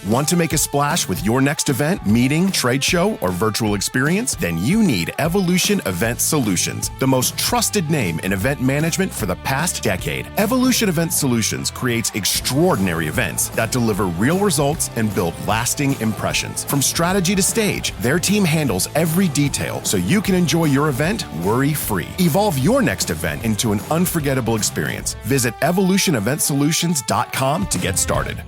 Want to make a splash with your next event, meeting, trade show, or virtual experience? Then you need Evolution Event Solutions, the most trusted name in event management for the past decade. Evolution Event Solutions creates extraordinary events that deliver real results and build lasting impressions. From strategy to stage, their team handles every detail so you can enjoy your event worry-free. Evolve your next event into an unforgettable experience. Visit evolutioneventsolutions.com to get started.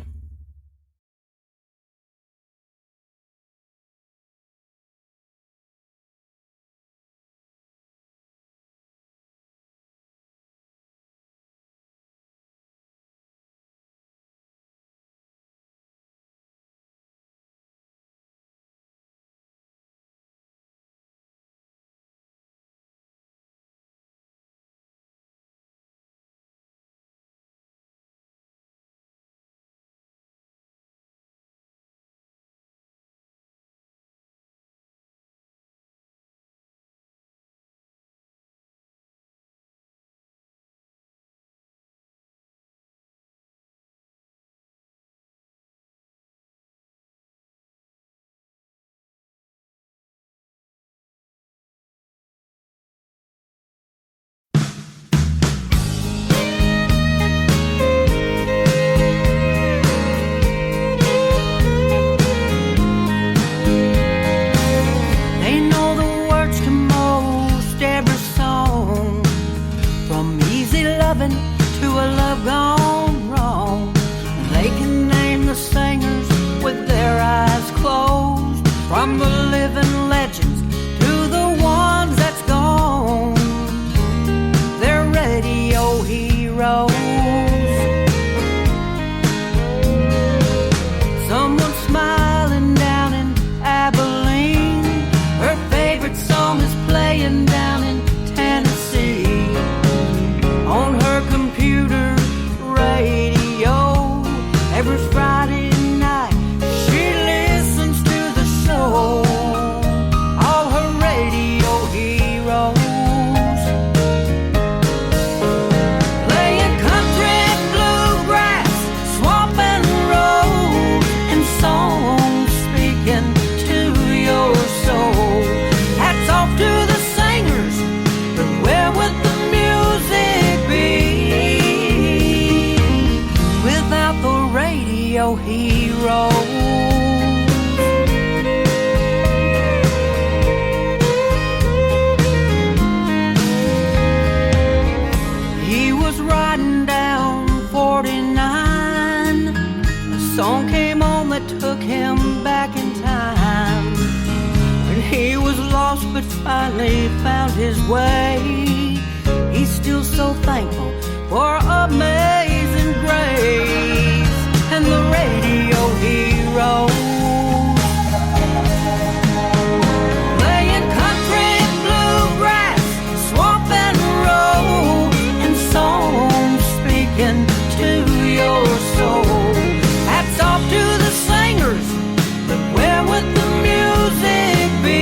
Finally found his way. He's still so thankful for amazing grace and the radio heroes. Playing country, bluegrass, swamp and road, and songs speaking to your soul. Hats off to the singers, but where would the music be?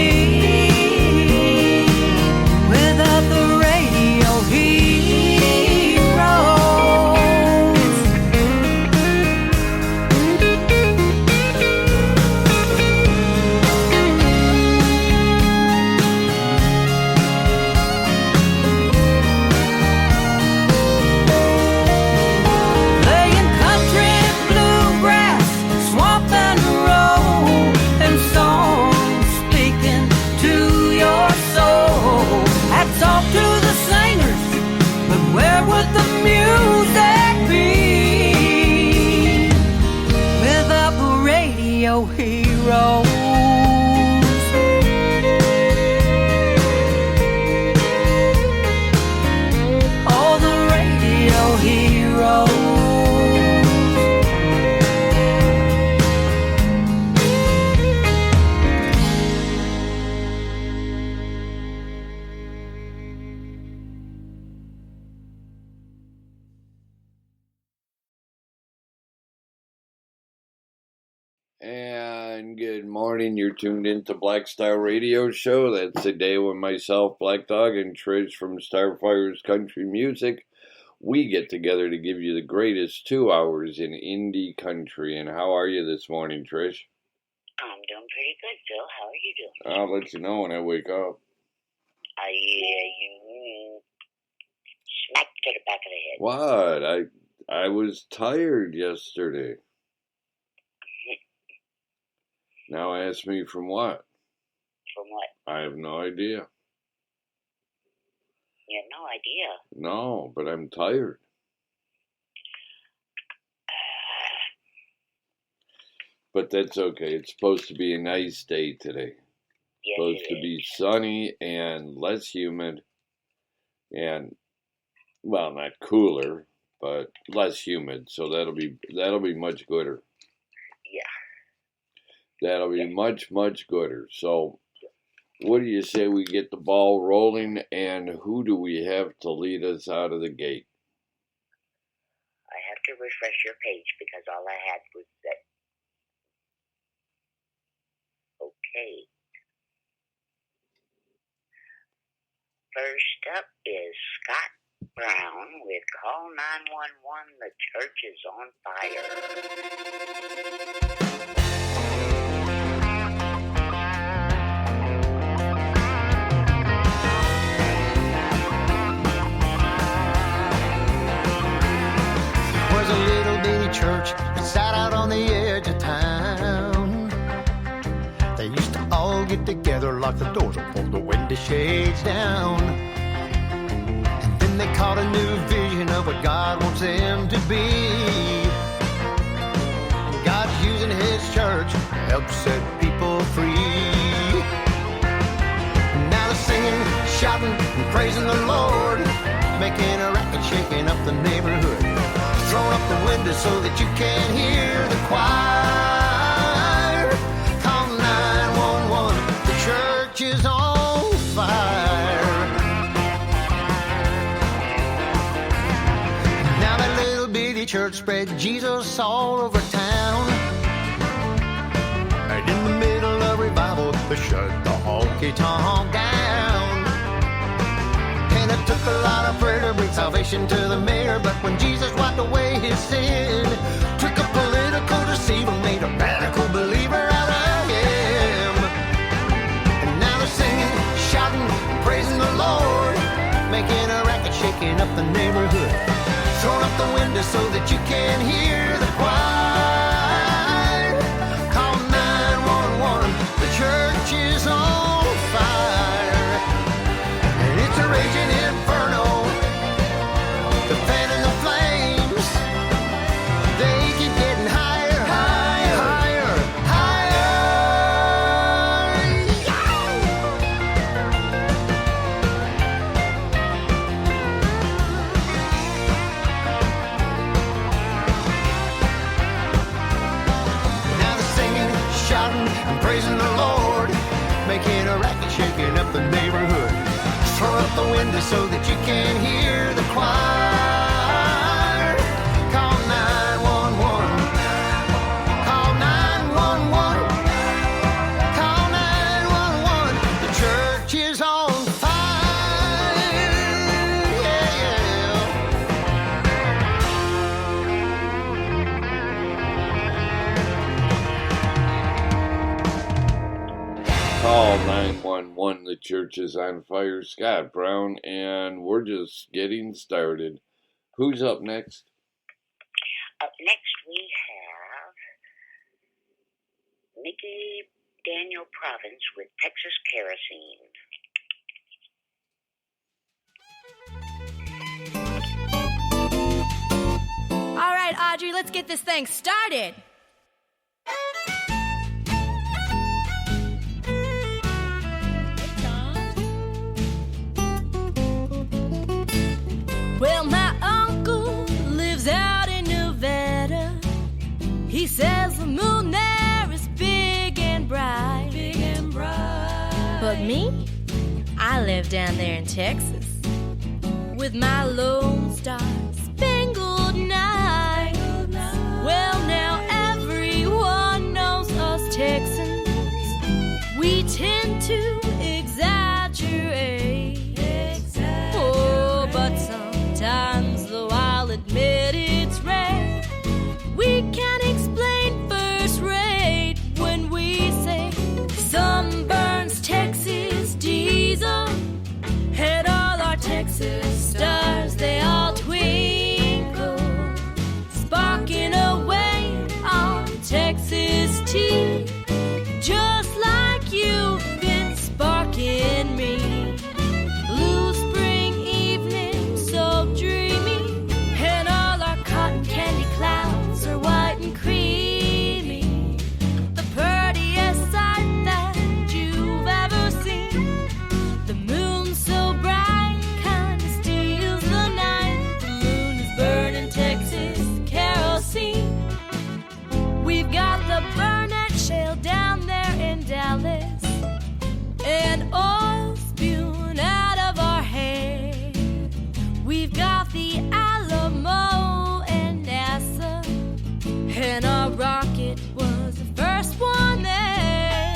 And good morning, you're tuned into Black Star Radio Show. That's the day with myself, Black Dog, and Trish from Starfire's Country Music. we get together to give you the greatest 2 hours in indie country. And how are you this morning, Trish? I'm doing pretty good, Phil. How are you doing? I'll let you know when I wake up. You smack to the back of the head. What? I was tired yesterday. Now ask me from what? From what? I have no idea. You have no idea. No, but I'm tired. But that's okay. It's supposed to be a nice day today. Yes, Supposed it to is. be sunny and less humid and, well, not cooler, but less humid. So that'll be much gooder. Yeah. That'll be much, much gooder. So what do you say we get the ball rolling, and who do we have to lead us out of the gate? I have to refresh your page because all I had was that. Okay. First up is Scott Brown with Call 911. The church is on fire. Was a little bitty church that sat out on the edge of town. They used to all get together, lock the doors and pull the window shades down. And then they caught a new vision of what God wants them to be. God's using His church to help set people free. Now they're singing, shouting, and praising the Lord, making a racket, shaking up the neighborhood, throwing up the windows so that you can't hear the choir. Call 911, the church is on fire. Now that little bitty church spread Jesus all over town. And in the middle of revival, they shut the honky-tonk down. And it took a lot of prayer to bring salvation to the mayor. But when Jesus wiped away his sin, took a political deceiver, made a radical believer out of him. And now they're singing, shouting, praising the Lord, making a racket, shaking up the neighborhood, throwing up the windows so that you can hear the choir. Call 911, the church is on fire. And it's a raging inferno, the fan and the flames, they keep getting higher, higher, higher, higher. Now they're singing, shouting, and praising the Lord, making a racket, shaking up the neighborhood, throw up the window so that you can hear the choir. Call 911. Call 911. Call 911. The church is on fire. Yeah, yeah. Call 911, the church is on fire. Scott Brown, and we're just getting started. Who's up next? Up next we have Mickey Daniel Province with Texas Kerosene. All right, Audrey, let's get this thing started. Well, my uncle lives out in Nevada. He says the moon there is big and bright. Big and bright. But me, I live down there in Texas with my Lone Star Spangled Night. Well, now everyone knows us Texans. We tend to exaggerate. Oh, but sometimes though Texas tea, just like you've been sparking me. Blue spring evening, so dreamy, and all our cotton candy clouds are white and creamy. The prettiest sight that you've ever seen. The moon so bright, kinda steals the night. The moon is burning Texas kerosene. We've got the Burnett Shale down there in Dallas, and oil spewing out of our hair. We've got the Alamo and NASA, and our rocket was the first one there.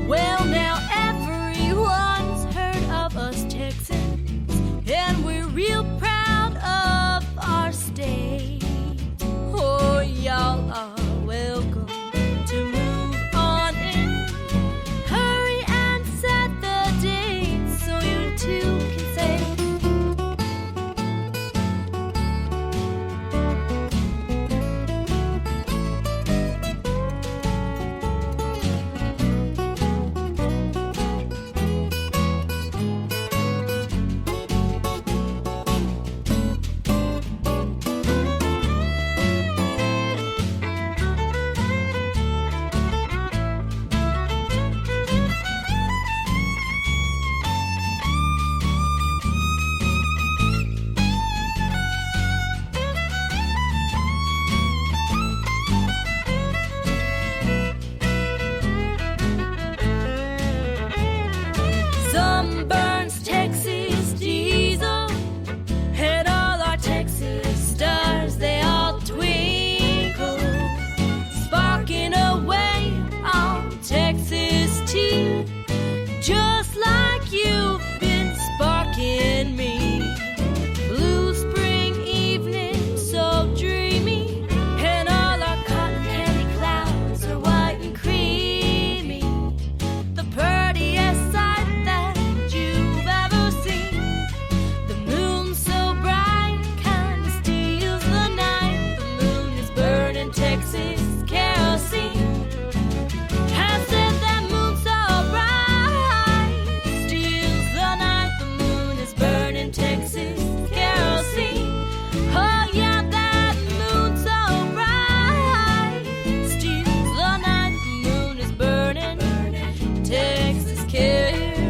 Well, now everyone's heard of us Texans, and we're real proud of our state. Oh, y'all are welcome to move on in. Hurry and set the date so you too can say. Sunburns, Texas diesel, and all our Texas stars, they all twinkle, sparking away on Texas tea, just like you've been sparking me. Blue spring evening, so dreamy, and all our cotton candy clouds are white and creamy. The prettiest sight that you've ever seen. The moon so bright, kinda steals the night. The moon is burning Texas kerosene. I said that moon so bright, steals the night. The moon is burning Texas kerosene. Oh yeah, that moon so bright, steals the night. The moon is burning Texas kerosene.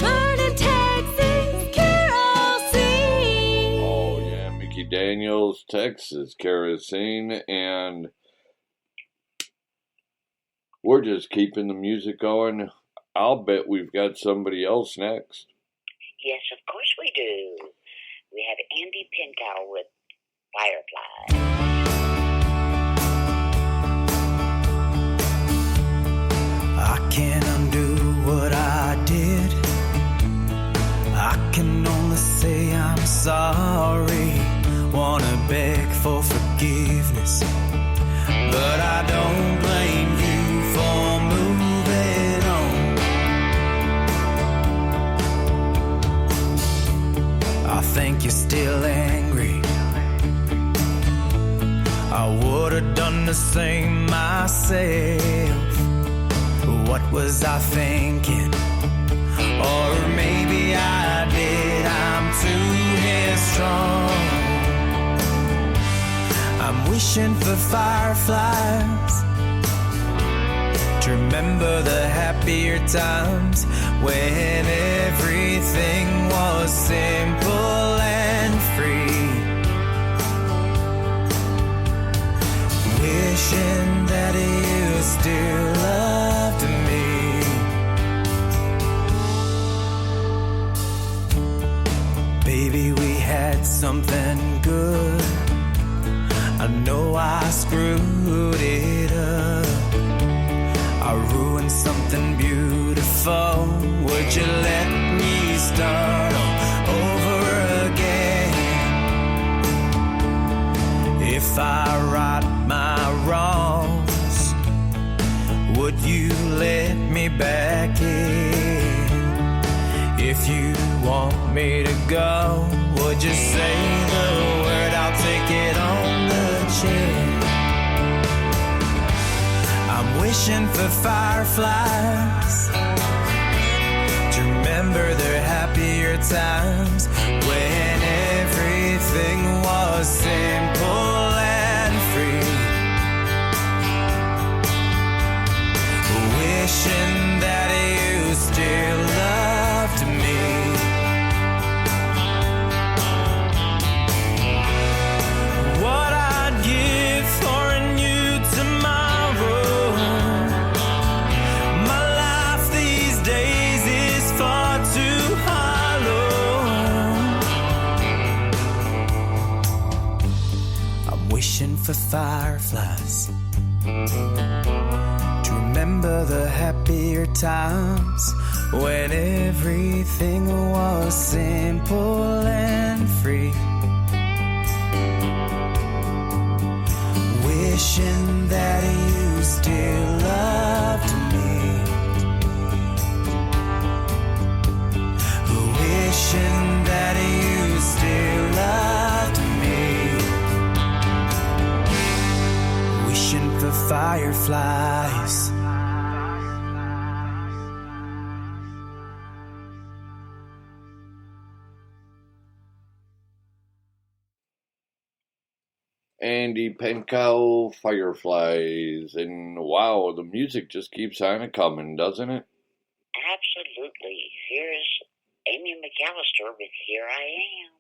Burning Texas kerosene. Oh, yeah, Mickey Daniels, Texas Kerosene, and we're just keeping the music going. I'll bet we've got somebody else next. Yes, of course we do. We have Andy Pintow with Firefly. I can't undo what I did. I can only say I'm sorry. Wanna beg for forgiveness, but I don't blame you for moving on. I think you're still angry. I would've done the same myself. What was I thinking? Or maybe I did. I'm too headstrong. I'm wishing for fireflies to remember the happier times when everything was simple and free. Wishing that you still loved me. Baby, we had something good. I know I screwed it up. I ruined something beautiful. Would you let me start over again? If I right my wrongs, would you let me back in? If you want me to go, would you say the word? I'll take it on the chin. wishing for fireflies to remember their happier times when everything was simple and free. Wishing that you still loved me. What I'd give for a new tomorrow. My life these days is far too hollow. I'm wishing for fireflies to remember the happier times when everything was simple and free. Wishing that you still loved me. Wishing that you still loved me. Wishing for fireflies. Andy Pankow, Fireflies, and wow, the music just keeps on a coming, doesn't it? Absolutely. Here's Amy McAllister with Here I Am.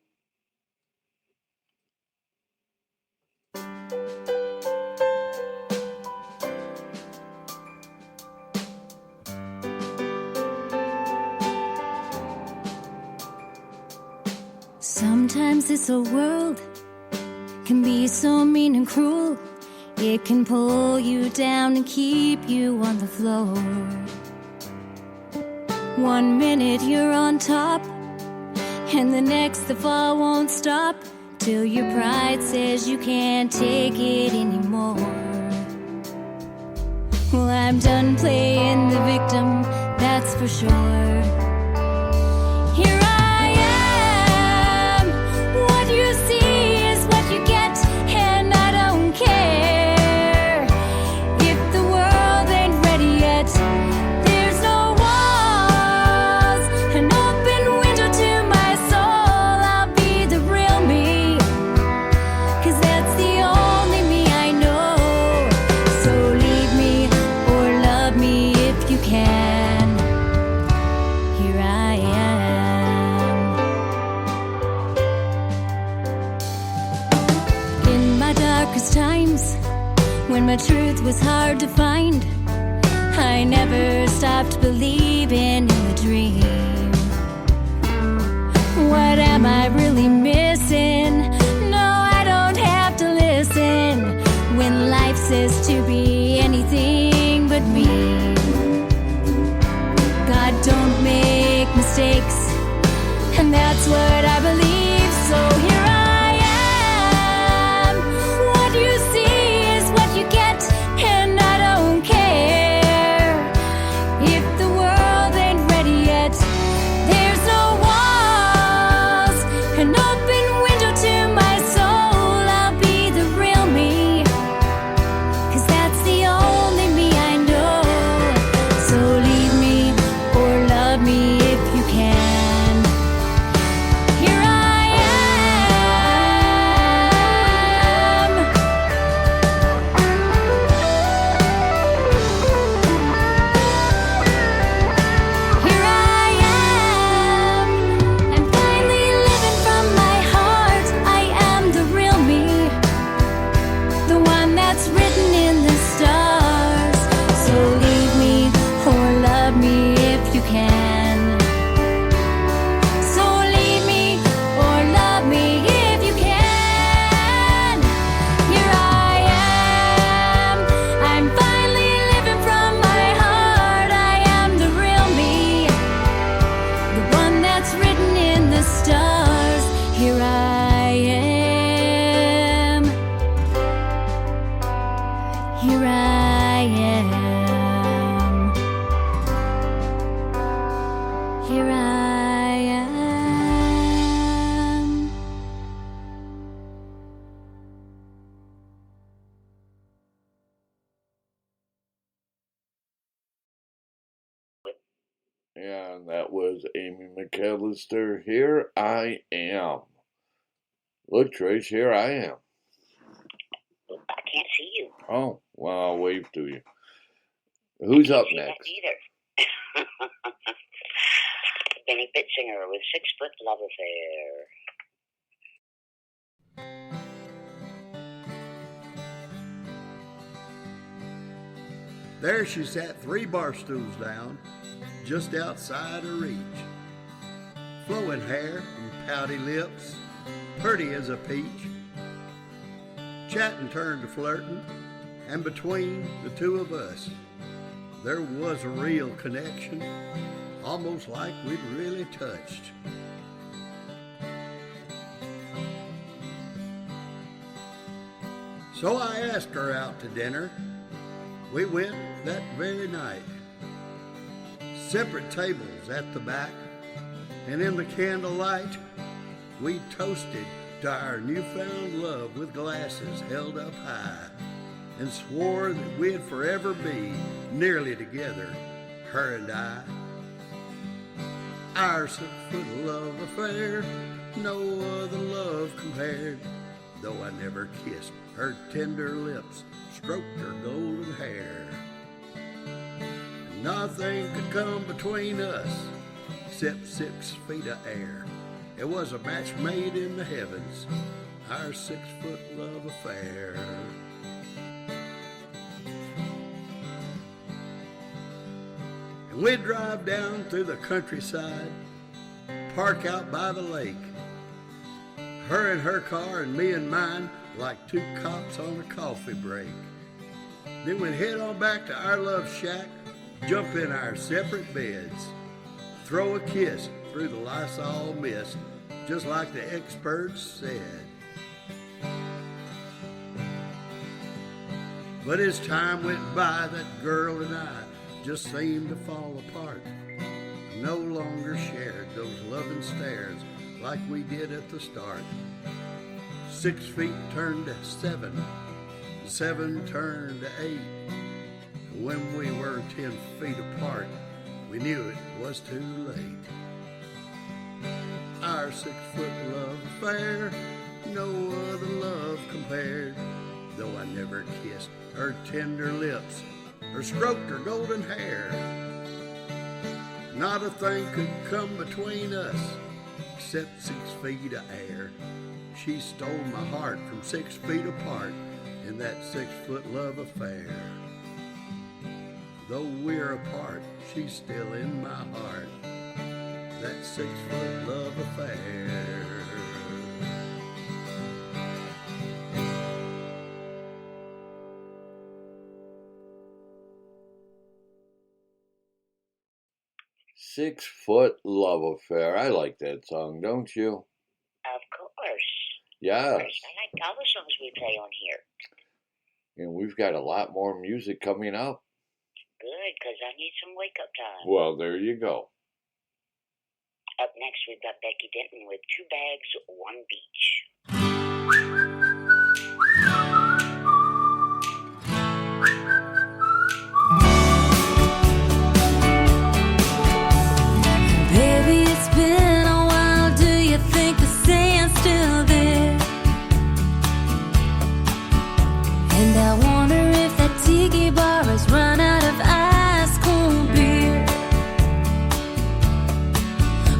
Sometimes this old world can be so mean and cruel. It can pull you down and keep you on the floor. One minute you're on top, and the next the fall won't stop, till your pride says you can't take it anymore. Well, I'm done playing the victim, that's for sure. Here I am, what you see is what you get, and I don't care if the world ain't ready yet. There's no walls, an open window to my soul. I'll be the real me, 'cause that's the only me I know. So leave me or love me if you can. Here I am. In my darkest times, when my truth was hard to find, I never stopped believing in the dream. What am I really missing? No, I don't have to listen when life says to be anything but me. God don't make mistakes, and that's what I believe. So here I am. What you see is what you get, and I don't care if the world ain't ready yet. There's no walls, an open window to my soul. I'll be the real me, 'cause that's the only me I know. So leave me or love me if you can. Here I am. Here I am. I'm finally living from my heart. I am the real me, the one that's written in the stars. So leave me or love me if you can. So leave me or love me if you can. Here I am. I'm finally living from my heart. I am the real me, the one that's written in the stars. Here I am. Here I am. Here I am. And that was Amy McAllister. Here I am. Look, Trace, here I am. I can't see you. Oh, well, I'll wave to you. Who's up See that next? either. Benny Bitzinger with 6 Foot Love Affair. There she sat 3 bar stools down, just outside her reach. Flowing hair and pouty lips, pretty as a peach. Chatting turned to flirting, and between the two of us, there was a real connection, almost like we'd really touched. So I asked her out to dinner. We went that very night. Separate tables at the back, and in the candlelight, we toasted to our newfound love with glasses held up high, and swore that we'd forever be nearly together, her and I. Our 6 foot love affair, no other love compared, though I never kissed her tender lips, stroked her golden hair. Nothing could come between us except 6 feet of air. It was a match made in the heavens, our 6 foot love affair. And we'd drive down through the countryside, park out by the lake. Her in her car and me in mine, like 2 cops on a coffee break. Then we'd head on back to our love shack, jump in our separate beds, throw a kiss through the Lysol mist, just like the experts said. But as time went by, that girl and I just seemed to fall apart. No longer shared those loving stares like we did at the start. 6 feet turned to 7, 7 turned to 8. When we were 10 feet apart, we knew it was too late. Our 6 foot love affair, no other love compared, though I never kissed her tender lips or stroked her golden hair. Not a thing could come between us except 6 feet of air. She stole my heart from 6 feet apart in that 6 foot love affair. Though we're apart, she's still in my heart, that 6 foot love affair. "6 Foot Love Affair." I like that song, don't you? Of course. Yes. I like all the songs we play on here. And we've got a lot more music coming up. Good, because I need some wake-up time. Well, there you go. Up next, we've got Becky Denton with 2 Bags, 1 Beach. Baby, it's been a while. Do you think the sand's still there? And I wonder if that tiki bar has run out of ice cold beer.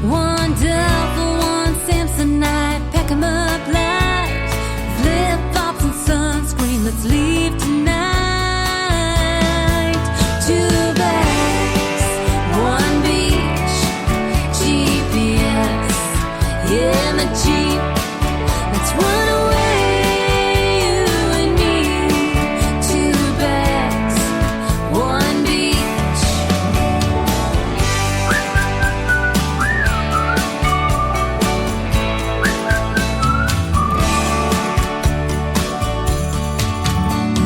One Delta, one Samsonite, pack 'em up light. Flip-flops and sunscreen, let's leave tonight. 2 bags, 1 beach. GPS in the Jeep. Let's run away, you and me. 2 bags, 1 beach.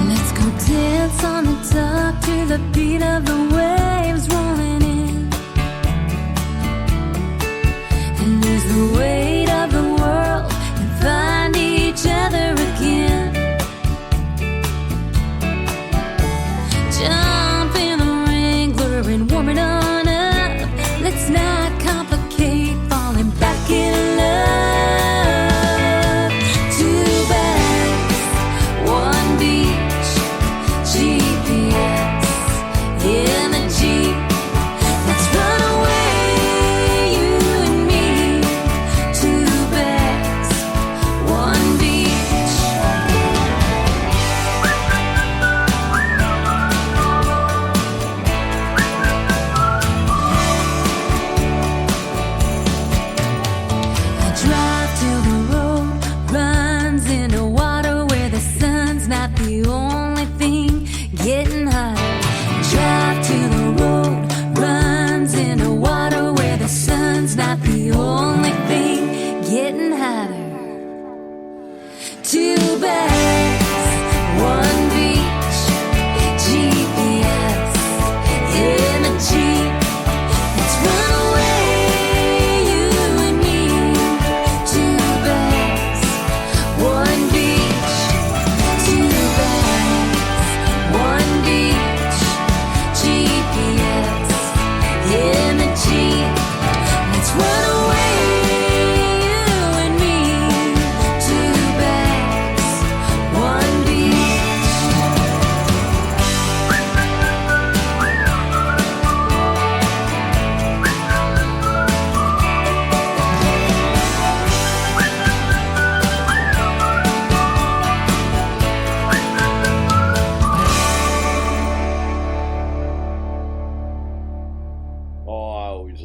Let's go dance on the dock to the beat of the waves rolling in, and lose the weight of the world and find each other again. Jump in the Wrangler and warm it on up. Let's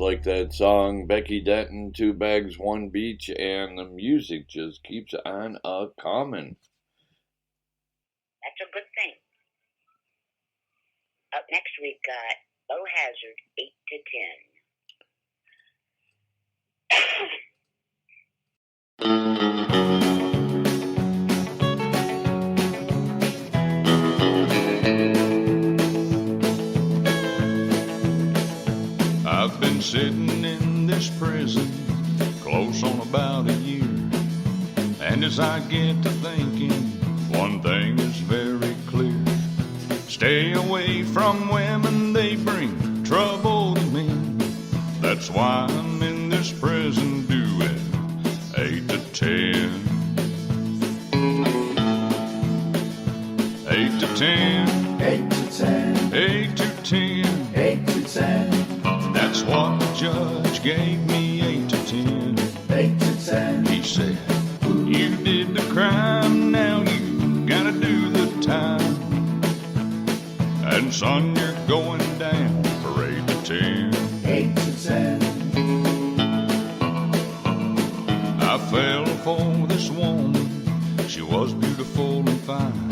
like that song. Becky Denton, 2 Bags, 1 Beach, and the music just keeps on coming. That's a good thing. Up next, we've got Beau Hazard, 8 to 10. I've been sitting in this prison close on about a year, and as I get to thinking, one thing is very clear. Stay away from women, they bring trouble to me. That's why I'm in this prison doing 8 to 10. 8 to 10. 8 to 10. 8 to 10. 8 to 10. That's what the judge gave me, 8 to 10. 8 to 10. He said, you did the crime, now you gotta do the time. And son, you're going down for 8 to 10. 8 to 10. I fell for this woman. She was beautiful and fine,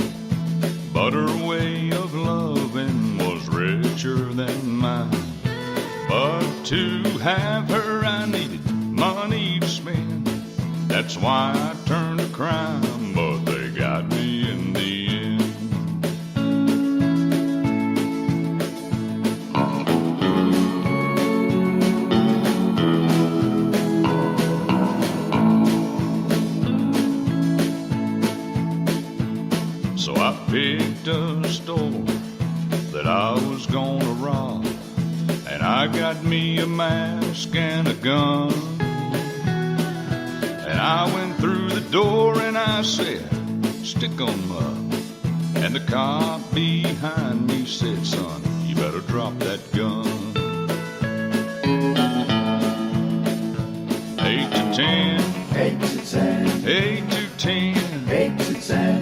but her way of loving was richer than mine. But to have her, I needed money to spend. That's why I turned to crime, but they got me in the end. So I picked a store that I was gonna rob, and I got me a mask and a gun. And I went through the door and I said, stick 'em up. And the cop behind me said, son, you better drop that gun. 8 to 10. 8 to 10. 8 to 10. 8 to 10.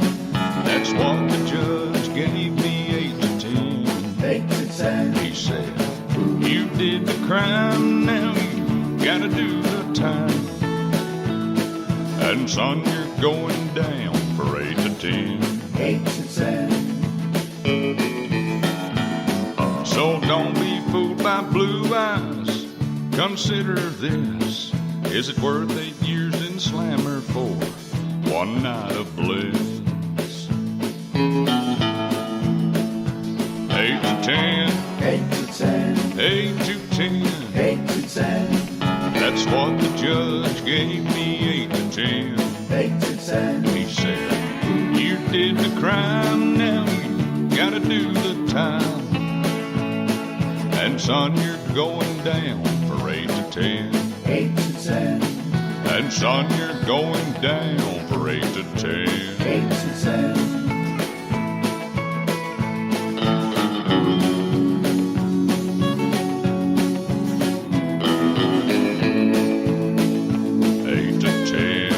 That's what the judge gave me, 8 to 10. 8 to 10. He said, you did the crime, now you gotta do the time. And son, you're going down for 8 to 10. 8 to 10. So don't be fooled by blue eyes. Consider this. Is it worth 8 years in Slammer for one night of bliss? 8 to 10. 8 to 10. 8 to 10. 8 to 10. That's what the judge gave me, 8 to 10. 8 to 10. He said, you did the crime, now you gotta do the time. And son, you're going down for 8 to 10. 8 to 10. And son, you're going down for 8 to 10. 8 to 10. 8 to 10.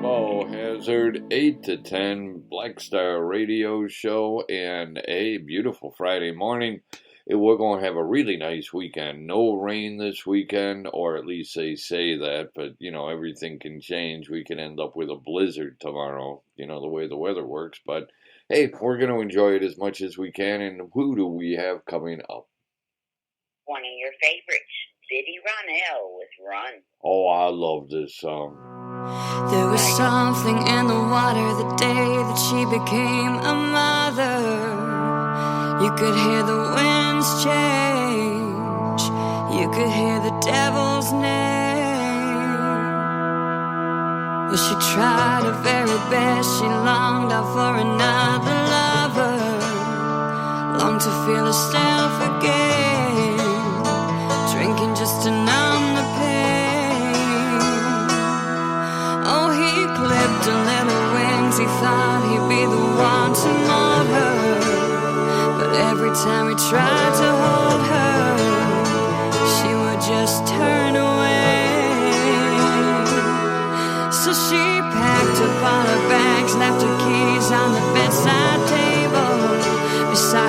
Beau Hazard, 8 to 10, Black Star Radio Show, and a beautiful Friday morning. We're going to have a really nice weekend. No rain this weekend, or at least they say that, but, you know, everything can change. We can end up with a blizzard tomorrow, you know, the way the weather works. But, hey, we're going to enjoy it as much as we can. And who do we have coming up? one of your favorites, Biddy Ronell with Run. Oh, I love this song. There was something in the water the day that she became a mother. You could hear the winds change. You could hear the devil's name. Well, she tried her very best. She longed out for another lover. Longed to feel herself again. Drinking just to numb the pain. Oh, he clipped her little wings. He thought he'd be the one to mold her. But every time he tried to hold her, she would just turn away. So she packed up all her bags, left her keys on the bedside table, beside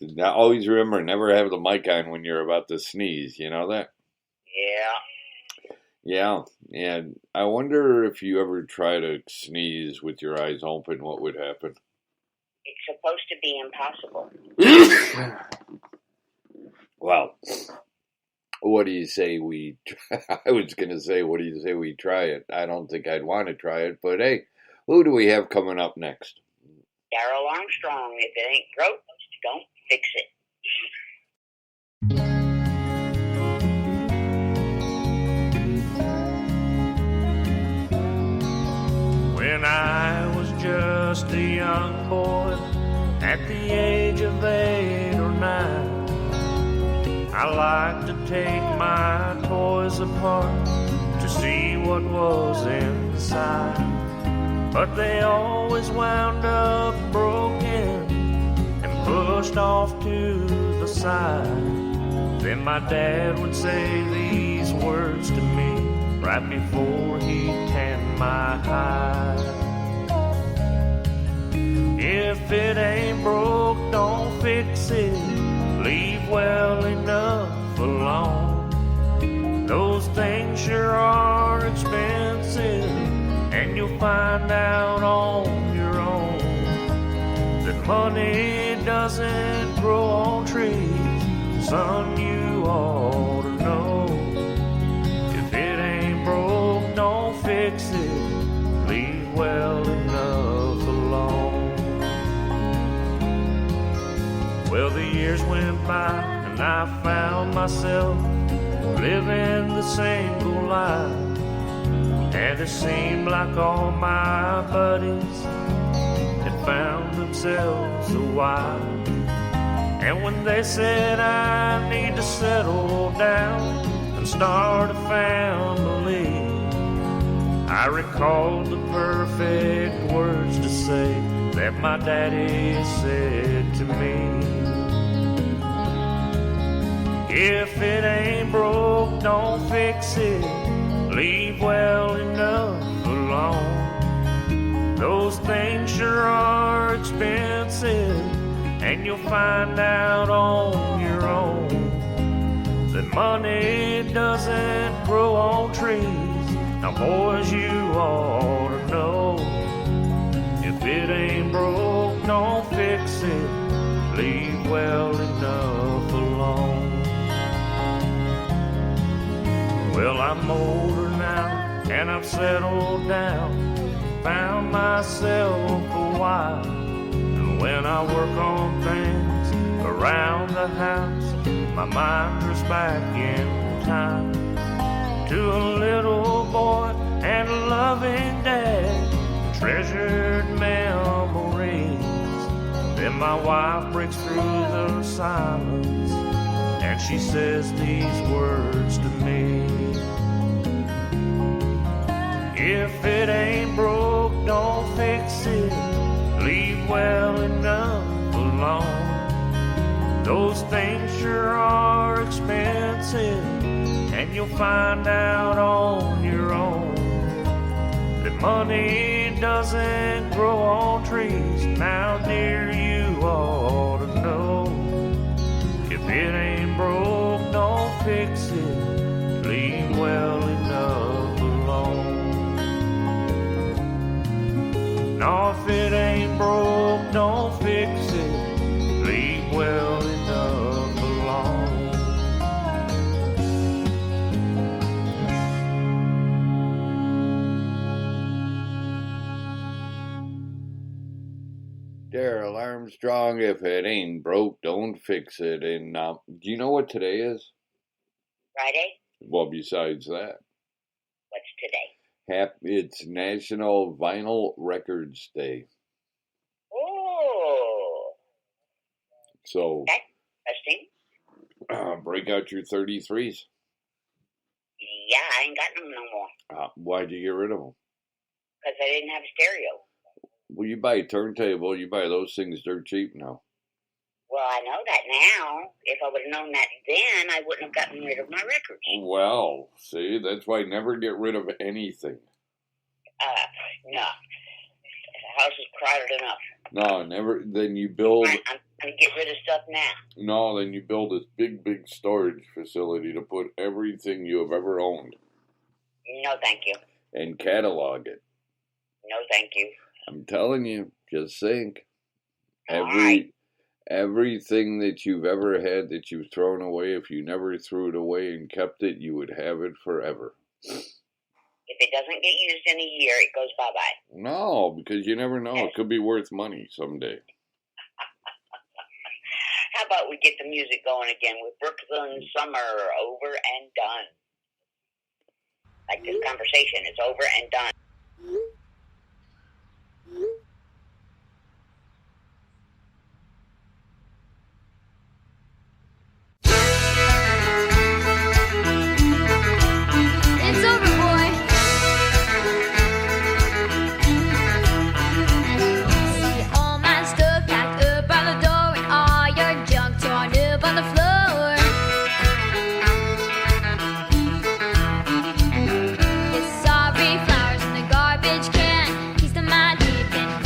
Now, always remember, never have the mic on when you're about to sneeze. You know that? Yeah. Yeah. And I wonder if you ever try to sneeze with your eyes open, what would happen? It's supposed to be impossible. Well, what do you say we... I was going to say, what do you say we try it? I don't think I'd want to try it, but hey, who do we have coming up next? Darrell Armstrong, if it ain't broke, don't fix it. When I was just a young boy, at the age of 8 or 9, I liked to take my toys apart to see what was inside. But they always wound up broken and pushed off to the side. Then my dad would say these words to me right before he tanned my hide. If it ain't broke, don't fix it. Leave well enough alone. Those things sure are expensive, and you'll find out on your own that money doesn't grow on trees. Son, you ought to know. If it ain't broke, don't fix it. Leave well enough alone. Well, the years went by and I found myself living the single life. And it seemed like all my buddies had found themselves a wife. And when they said I need to settle down and start a family, I recalled the perfect words to say that my daddy said to me. If it ain't broke, don't fix it. Leave well enough alone. Those things sure are expensive, and you'll find out on your own that money doesn't grow on trees. Now boys, you ought to know, if it ain't broke, don't fix it. Leave well enough alone. Well, I'm older now, and I've settled down, found myself a wife. And when I work on things around the house, my mind drifts back in time to a little boy and a loving dad, treasured memories. Then my wife breaks through the silence, and she says these words to me. If it ain't broke, don't fix it. Leave well enough alone. Those things sure are expensive, and you'll find out on your own that money doesn't grow on trees. Now, dear, you ought to know, if it ain't broke, don't fix it. Leave well enough alone. No, if it ain't broke, don't fix it. Leave well enough alone. Daryl Armstrong, if it ain't broke, don't fix it. And do you know what today is? Friday? Well, besides that. What's today? It's National Vinyl Records Day. Oh. So, Okay. Interesting. break out your 33s. Yeah, I ain't got them no more. Why'd you get rid of them? Because I didn't have a stereo. Well, you buy a turntable, you buy those things dirt cheap now. Well, I know that now. If I would have known that then, I wouldn't have gotten rid of my records. Well, see, that's why never get rid of anything. No. The house is crowded enough. No, never. Then you build. I'm going to get rid of stuff now. No, then you build this big storage facility to put everything you have ever owned. No, thank you. And catalog it. No, thank you. I'm telling you, just think. All right. Everything that you've ever had that you've thrown away, if you never threw it away and kept it, you would have it forever. If it doesn't get used in a year, it goes bye-bye. No, because you never know. It could be worth money someday. How about we get the music going again with Brooklyn Summer, Over and Done. Like this conversation, it's over and done. It's over, boy. See all my stuff packed up by the door and all your junk torn up on the floor. It's sorry flowers in the garbage can. Keys to my deep and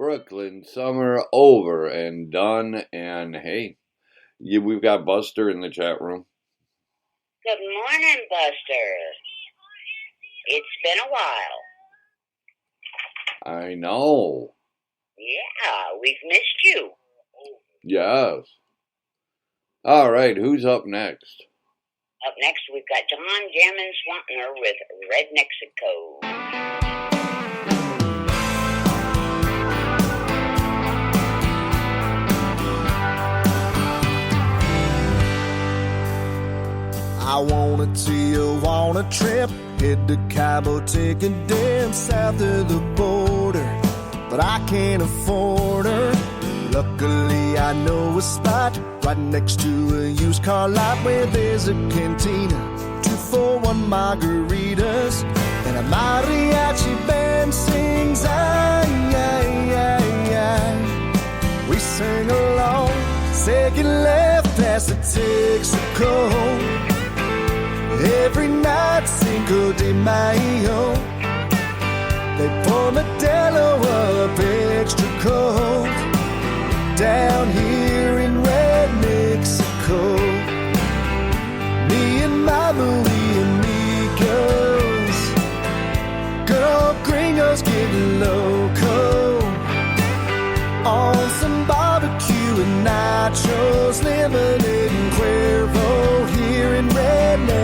Brooklyn summer over and done. And hey, we've got Buster in the chat room. Good morning, Buster. It's been a while. I know. Yeah, we've missed you. Yes. All right, who's up next? Up next, we've got John Jammin Swantner with Red Mexico. I wanna take you on a trip, head to Cabo, take a dance south of the border, but I can't afford her. Luckily I know a spot right next to a used car lot where there's a cantina, 2-for-1 margaritas, and a mariachi band sings ay, ay, ay, ay. We sing along, second left past the Texaco. Every night, Cinco de Mayo, they pour Modelo up extra cold down here in Red Mexico. Me and my Marie amigos, good old gringos getting loco on some barbecue and nachos, lemonade and Cuervo here in Red Mexico.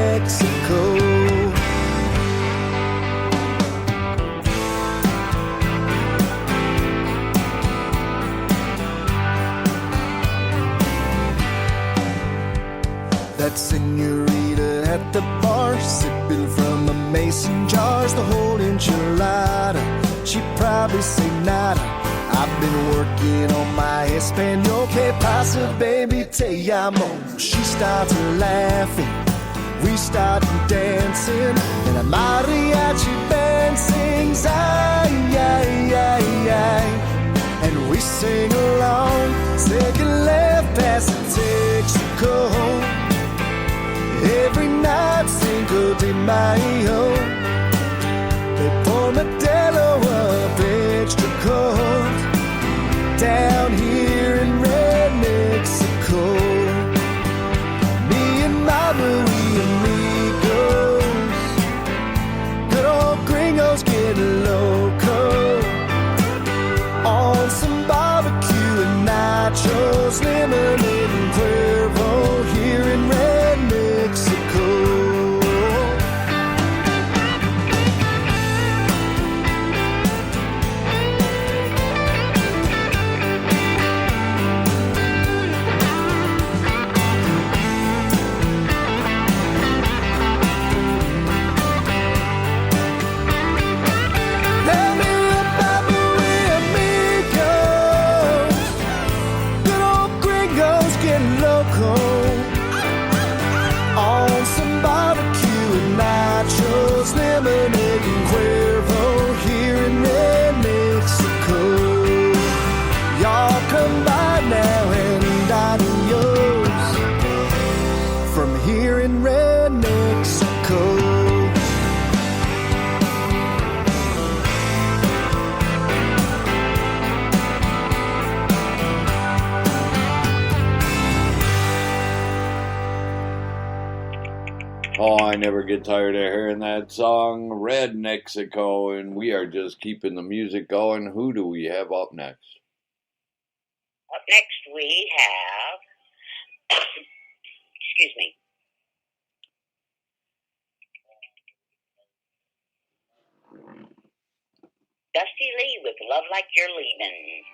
That senorita at the bar, sipping from a mason jars, the whole enchilada, she'd probably say nada. I've been working on my Espanol, que pasa, baby, te amo. She starts laughing, we start dancing, and a mariachi band sings ay, ay, ay, ay. And we sing along, second left past the Texaco. Every night, Cinco de Mayo, they pour Modelo up extra cold down here in Red Mexico. Me and my Marie amigos, good old gringos getting loco on some barbecue and nachos, lemonade and Cuervo here in Red Mexico. On some barbecue and nachos, lemonade and Cuervo here in Red Mexico. Y'all come by now and adios from here in Red Mexico. Oh, I never get tired of hearing that song, Red Mexico, and we are just keeping the music going. Who do we have up next? Up next, we have, excuse me, Dusty Lee with Love Like You're Leaving.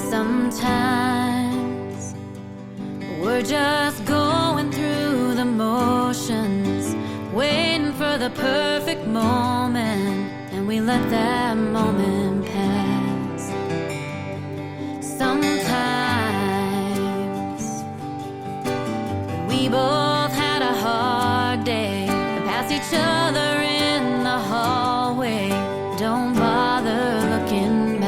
Sometimes we're just going through the motions, waiting for the perfect moment, and we let that moment pass. Sometimes we both had a hard day and passed each other in the hallway. Don't bother looking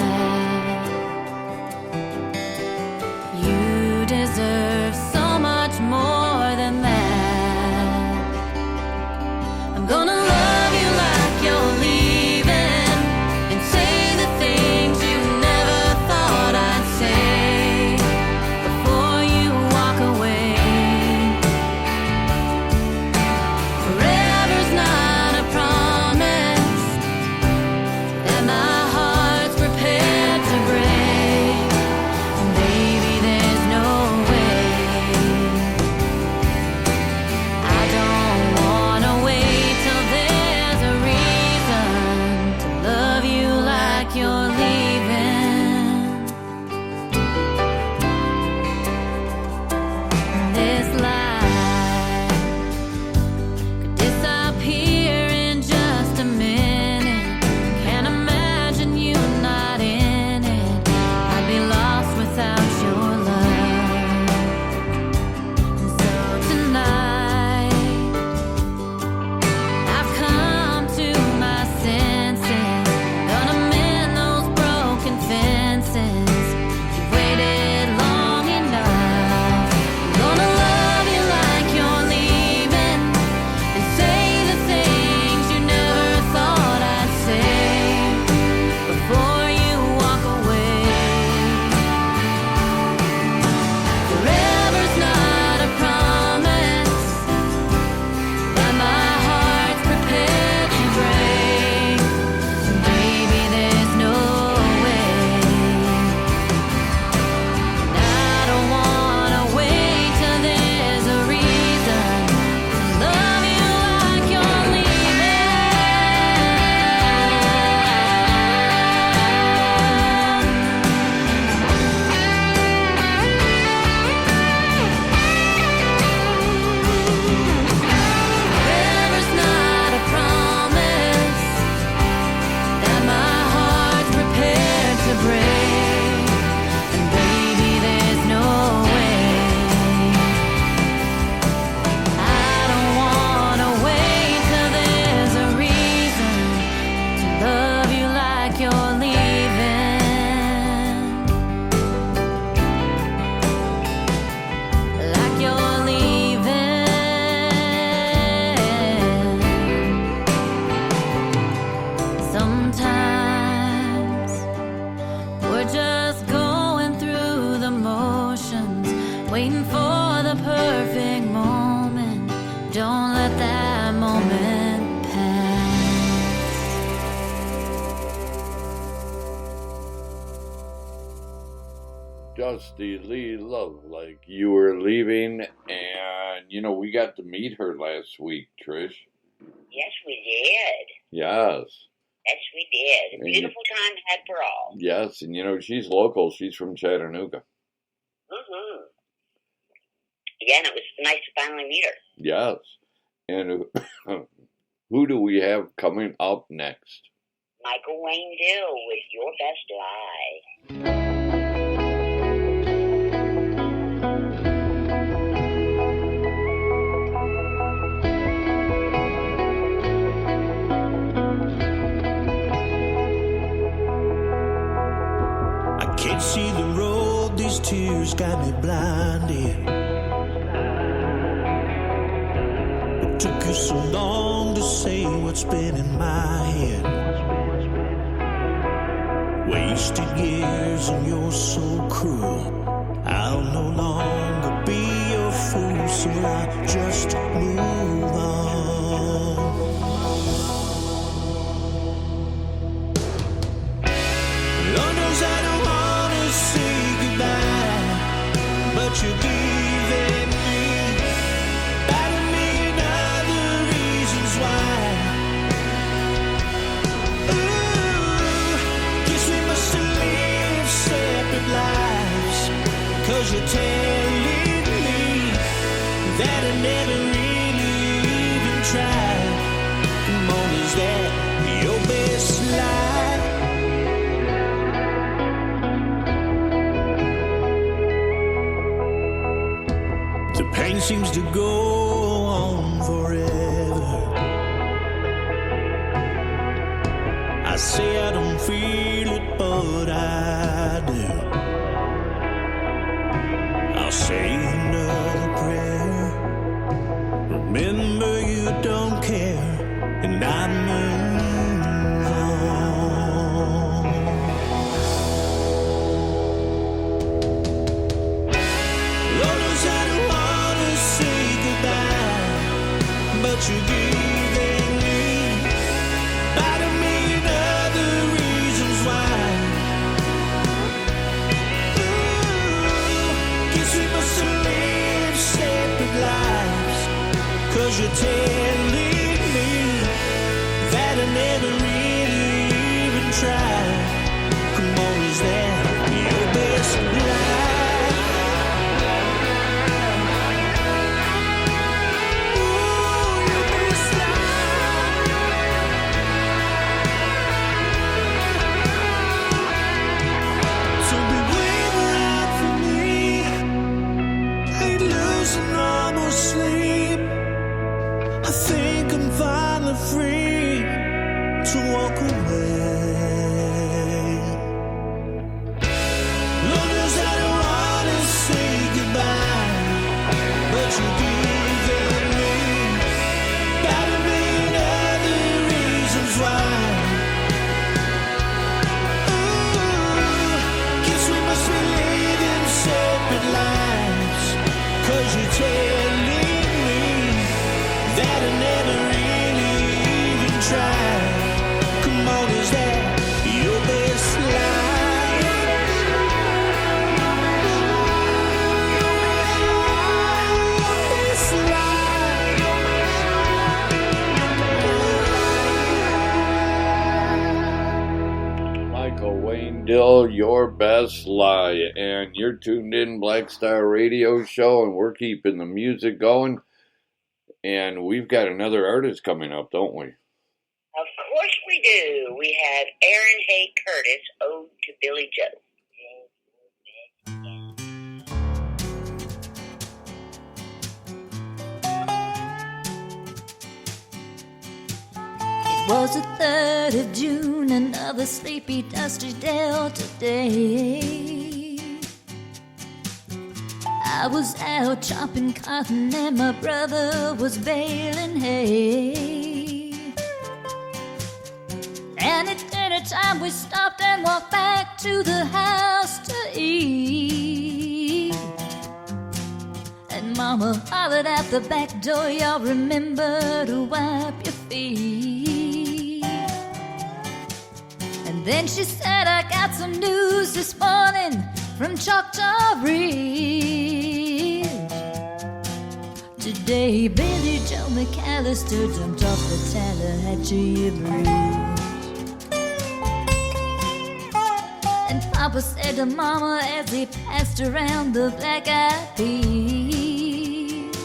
Dusty Lee Love, like you were leaving, and you know, we got to meet her last week, Trish. Yes, we did. Yes. Yes, we did. A beautiful time had for all. Yes, and you know, she's local. She's from Chattanooga. Mm-hmm. Yeah, and it was nice to finally meet her. Yes. And who do we have coming up next? Michael Wayne Dill with Your Best Lie. Can't see the road, these tears got me blinded. It took you so long to say what's been in my head. Wasted years and you're so cruel. I'll no longer be your fool, so I just move on. Lord knows I don't say goodbye, but you're giving me about a million other reasons why. Ooh, guess we must live separate lives, 'cause you're telling me that I never really even tried. Come on, is that your best lie? Pain seems to go on forever. I say I don't feel it, but I do. I'll say another prayer. Remember you don't care, and I move on. Lord knows I don't say goodbye, but you're giving me about a million other reasons why. Ooh, guess we must live separate lives, 'cause you're telling me that I never really even tried. Come on, is that your best lie? Free to walk away. Lord knows I don't wanna say goodbye, but you're giving me about a million other reasons why. Ooh, guess we must be living separate lives, 'cause you're telling me that I never try. Come on, is that your best lie? Best lie. Michael Wayne Dill, Your Best Lie, and you're tuned in Black Star Radio Show, and we're keeping the music going, and we've got another artist coming up, don't we? Of course we do. We have Aaron Hay Curtis, Ode to Billy Joe. It was the 3rd of June, another sleepy, dusty Delta day. I was out chopping cotton and my brother was baling hay. And at dinner time we stopped and walked back to the house to eat. And Mama hollered at the back door, y'all remember to wipe your feet. And then she said, I got some news this morning from Choctaw Ridge. Today, Billy Joe McAllister jumped off the Tallahatchie Bridge. And Papa said to Mama as he passed around the black-eyed peas,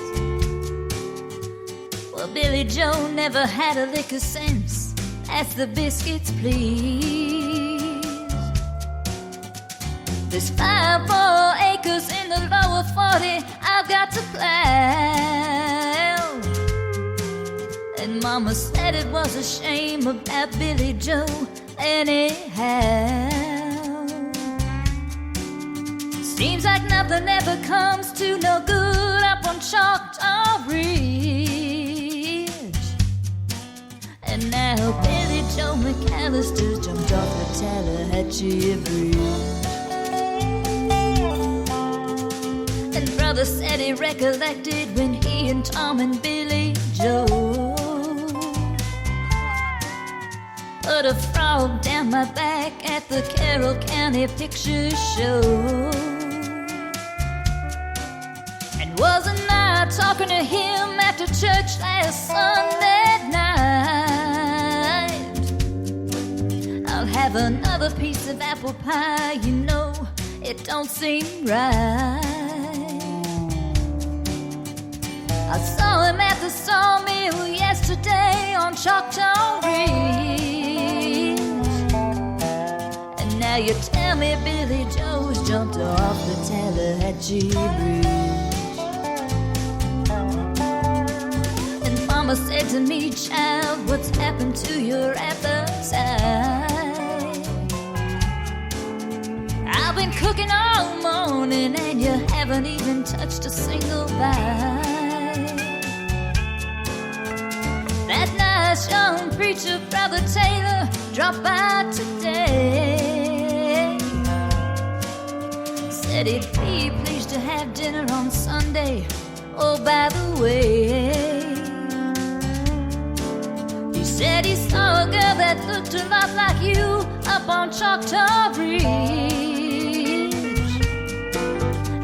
well, Billy Joe never had a lick of sense. Pass the biscuits, please. There's 5 more acres in the lower 40 I've got to plow. And Mama said it was a shame about Billy Joe anyhow. Seems like nothing ever comes to no good up on Choctaw Ridge. And now Billy Joe McAllister jumped off the Tallahatchie Bridge. And Brother said he recollected when he and Tom and Billy Joe put a frog down my back at the Carroll County Picture Show. Wasn't I talking to him after church last Sunday night? I'll have another piece of apple pie, you know, it don't seem right. I saw him at the sawmill yesterday on Choctaw Ridge. And now you tell me Billy Joe's jumped off the Tallahatchie Bridge. Mama said to me, child, what's happened to your appetite? I've been cooking all morning and you haven't even touched a single bite. That nice young preacher, Brother Taylor, dropped by today. Said he'd be pleased to have dinner on Sunday. Oh, by the way, said he saw a girl that looked a lot like you up on Choctaw Ridge.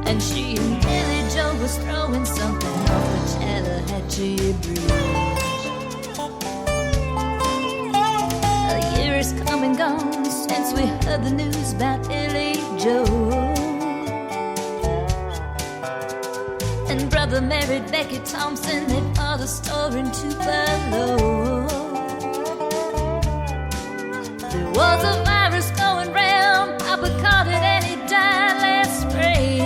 And she and Billy Joe was throwing something off the Tallahatchie Bridge. A year has come and gone since we heard the news about Billy Joe. And Brother married Becky Thompson, they bought a store in Tupelo. There was a virus going round, Papa caught it and he died last spring.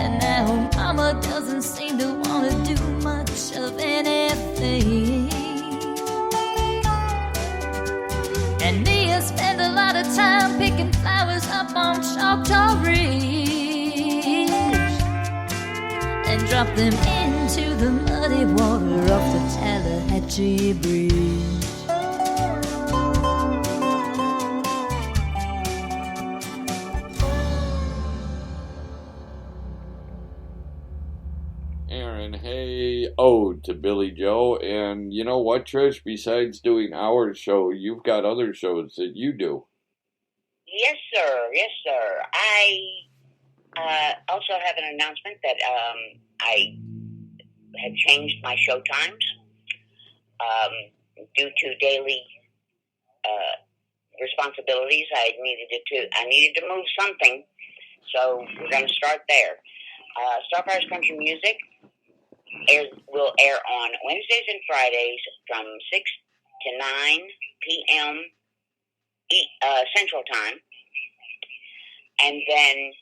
And now Mama doesn't seem to want to do much of anything. And me, I spend a lot of time picking flowers up on Choctaw Ridge and drop them into the muddy water off the Tallahatchie Bridge. Ode to Billy Joe. And you know what, Trish? Besides doing our show, you've got other shows that you do. Yes, sir. Yes, sir. I also have an announcement that I have changed my show times due to daily responsibilities. I needed to move something, so we're going to start there. Starfire's Country Music will air on Wednesdays and Fridays from 6 to 9 p.m. Central Time. And then,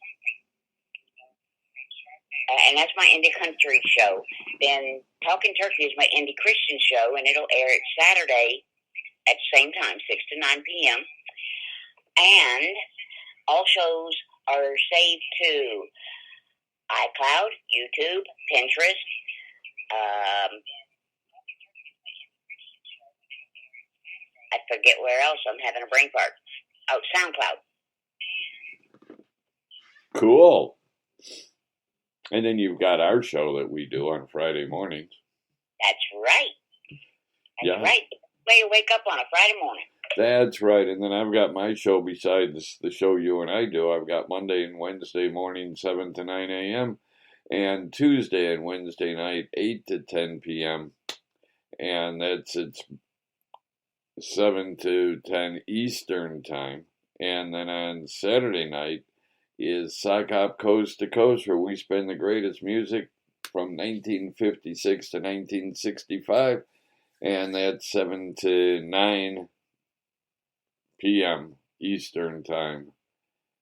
and that's my indie country show. Then Talking Turkey is my indie Christian show, and it'll air Saturday at the same time, 6 to 9 p.m. And all shows are saved to iCloud, YouTube, Pinterest, I forget where else. I'm having a brain fart. Oh, SoundCloud. Cool. And then you've got our show that we do on Friday mornings. That's right. That's right. The way you wake up on a Friday morning. That's right. And then I've got my show besides the show you and I do. I've got Monday and Wednesday morning, 7 to 9 a.m., and Tuesday and Wednesday night, 8 to 10 p.m. And it's 7 to 10 Eastern time. And then on Saturday night is Sock Hop Coast to Coast, where we spin the greatest music from 1956 to 1965. And that's 7 to 9 p.m. Eastern Time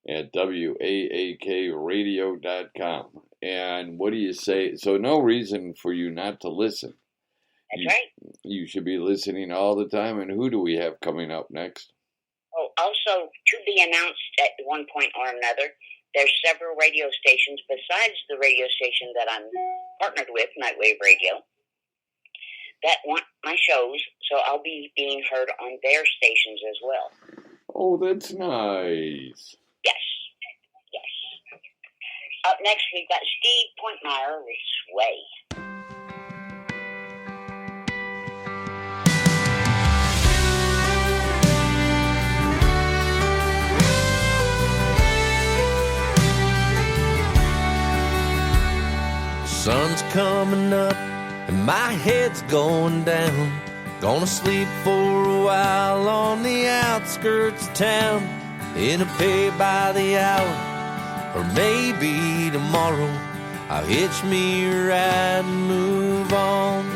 at WAAKradio.com. And what do you say? So no reason for you not to listen. That's right. You should be listening all the time. And who do we have coming up next? Oh, also, to be announced at one point or another, there's several radio stations besides the radio station that I'm partnered with, Nightwave Radio, that want my shows, so I'll be being heard on their stations as well. Oh, that's nice. Yes. Up next, we've got Steve Pointmeyer with Sway. Sun's coming up and my head's going down. Gonna sleep for a while on the outskirts of town, in a pay by the hour, or maybe tomorrow I'll hitch me a ride and move on.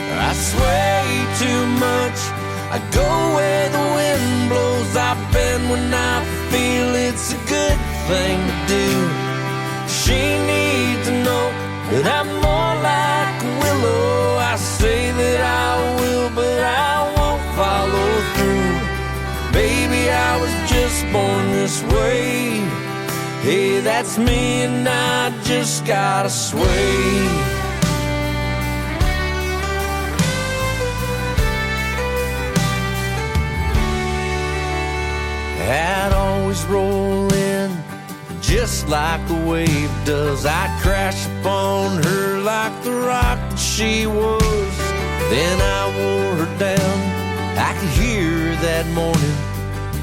I sway too much, I go where the wind blows. I bend when I feel it's a good thing to do. She needs to know that I'm more like a willow. I say that I will, but I won't follow through. Baby, I was just born this way. Hey, that's me, and I just gotta sway. I'd always roll in just like the wave does. I crash upon her like the rock that she was. Then I wore her down. I could hear her that morning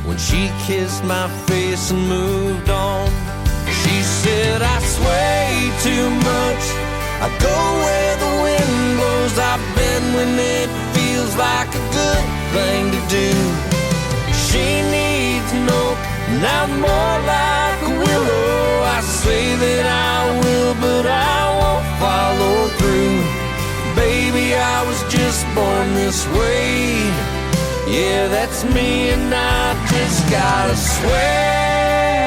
when she kissed my face and moved on. She said, I sway too much, I go where the wind blows. I bend when it feels like a good thing to do. She needs to know, and I'm more like a willow. I say that I will, but I won't follow through. Baby, I was just born this way. Yeah, that's me, and I just gotta sway.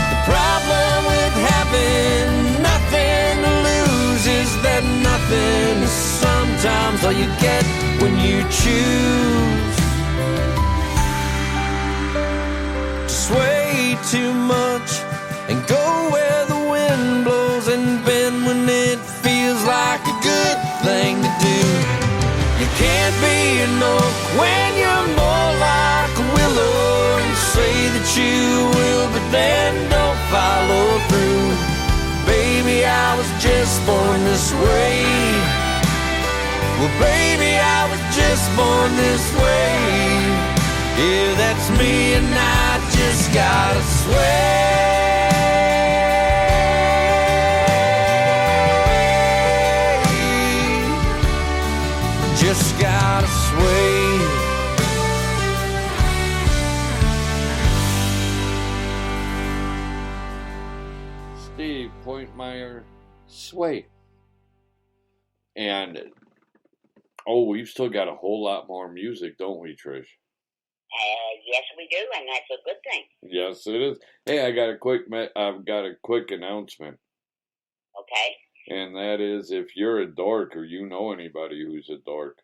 The problem with having nothing to lose is that nothing is sometimes all you get when you choose to sway too much and go where the wind blows and bend when it feels like a good thing to do. You can't be an oak when you're more like a willow, and say that you will, but then don't follow through. Baby, I was just born this way. Well, baby, I was just born this way. Yeah, that's me, and I just gotta sway. Just gotta sway. Steve Pointmeyer, Sway. And, we've still got a whole lot more music, don't we, Trish? Yes, we do, and that's a good thing. Yes, it is. Hey, I've got a quick announcement. Okay. And that is, if you're a dork or you know anybody who's a dork,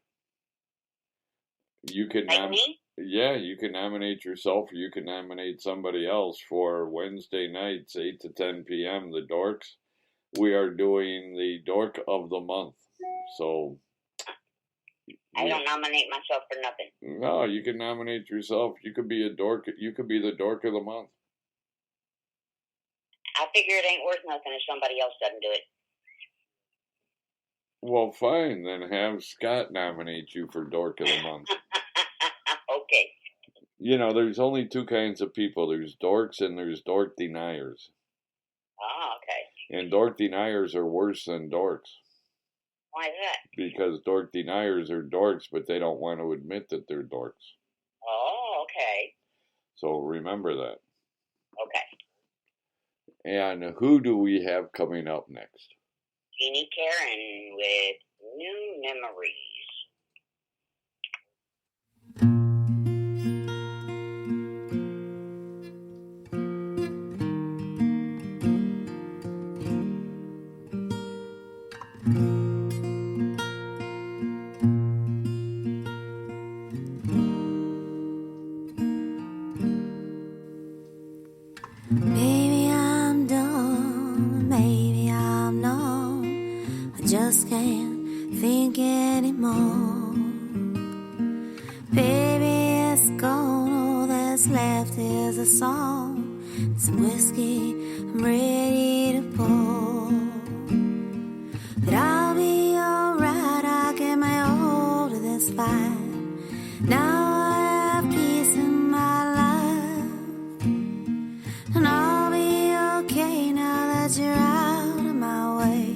you can you can nominate yourself, or you can nominate somebody else for Wednesday nights, 8 to 10 p.m., the Dorks. We are doing the Dork of the Month. So I don't nominate myself for nothing. No, you can nominate yourself. You could be a dork. You could be the Dork of the Month. I figure it ain't worth nothing if somebody else doesn't do it. Well, fine, then have Scott nominate you for Dork of the Month. Okay. You know, there's only two kinds of people. There's dorks and there's dork deniers. Oh, okay. And dork deniers are worse than dorks. Why is that? Because dork deniers are dorks, but they don't want to admit that they're dorks. Oh, okay. So remember that. Okay. And who do we have coming up next? Jeannie Karen with New Memories. Maybe I'm done, maybe I'm numb. I just can't think anymore. Baby, it's gone, all that's left is a song. Some whiskey, I'm ready to pour. But I'll be alright, I get my all to this fight. Now I have peace in my life. And I'll be okay now that you're out of my way.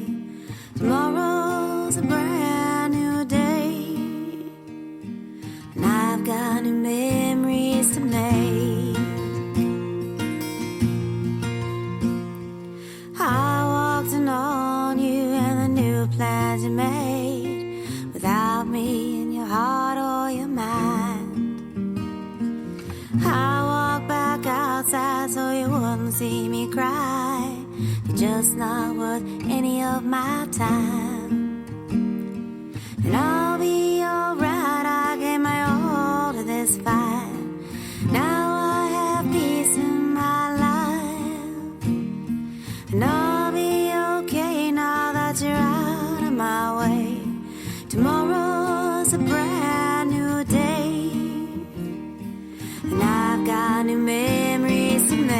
Tomorrow's a brand new day, and I've got new memories to make. I walked in on you and the new plans you made, without me in your heart or your mind. I walked back outside so you wouldn't see me cry. You're just not worth any of my time. And I'll be alright, I gave my all to this fight. Now I have peace in my life. And I'll be okay now that you're out of my way. Tomorrow's a brand new day, and I've got new memories to make.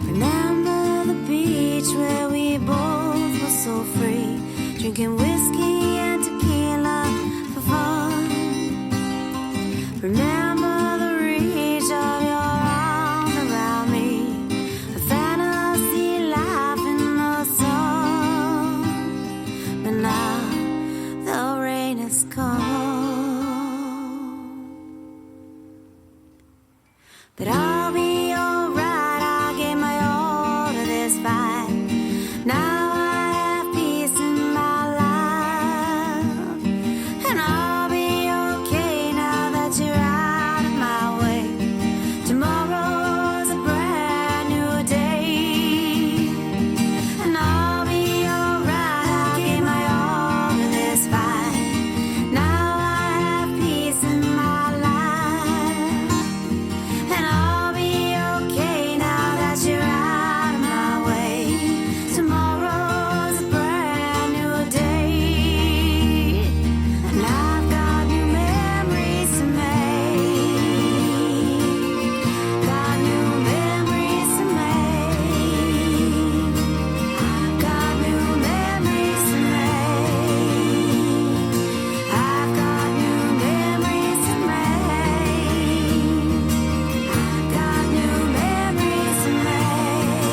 Remember the beach where we both were so free, drinking whiskey and tequila for fun. Remember the reach of your arms around me, a fantasy life in the sun. But now the rain has come. But I'll be alright, I gave my all to this fight. Now I have peace in my life, and I'll be okay now that you're out of my way. Tomorrow's a brand new day, and I'll be alright, I gave my all to this fight. Now I have peace in my life, and I'll be okay now that you're out of my way. Tomorrow's a brand new day, and I've got new memories to make. Got new memories to make. Got new memories to make. I've got new memories to make. Got new memories to make.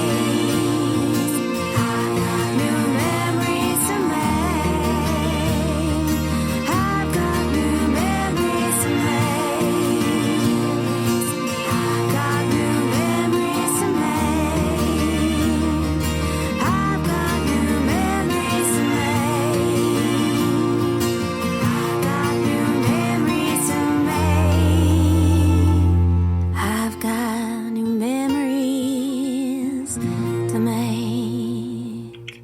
I've got new memories to make. I've got new memories to make. I've got new memories to make. I've got new memories to make. I've got new memories to make.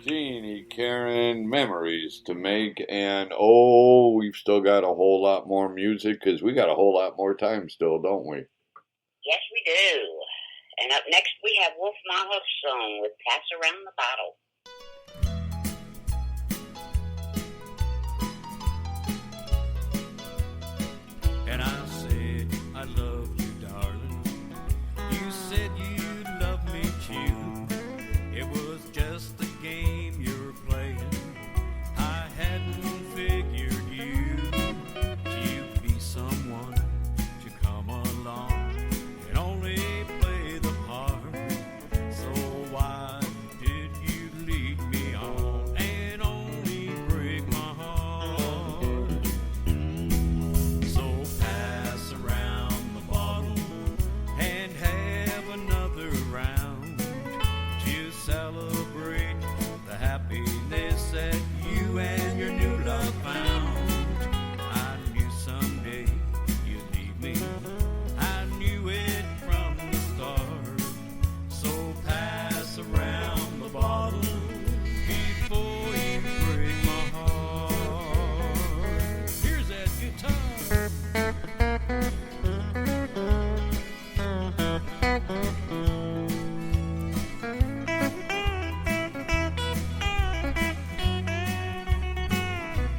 Jeannie Karen, memories to make. And oh, we've still got a whole lot more music because we got a whole lot more time still, don't we? Yes, we do. And up next, we have Wolf Milestone with Pass Around the Bottle. And I said, I love you, darling. You said you love me too. It was just a game you were playing. I hadn't figured you'd be someone to come along and only play the part. So why did you lead me on and only break my heart? So pass around the bottle and have another round to celebrate the happiness that you and your new love found. I knew someday you'd leave me. I knew it from the start. So pass around the bottle before you break my heart. Here's that guitar.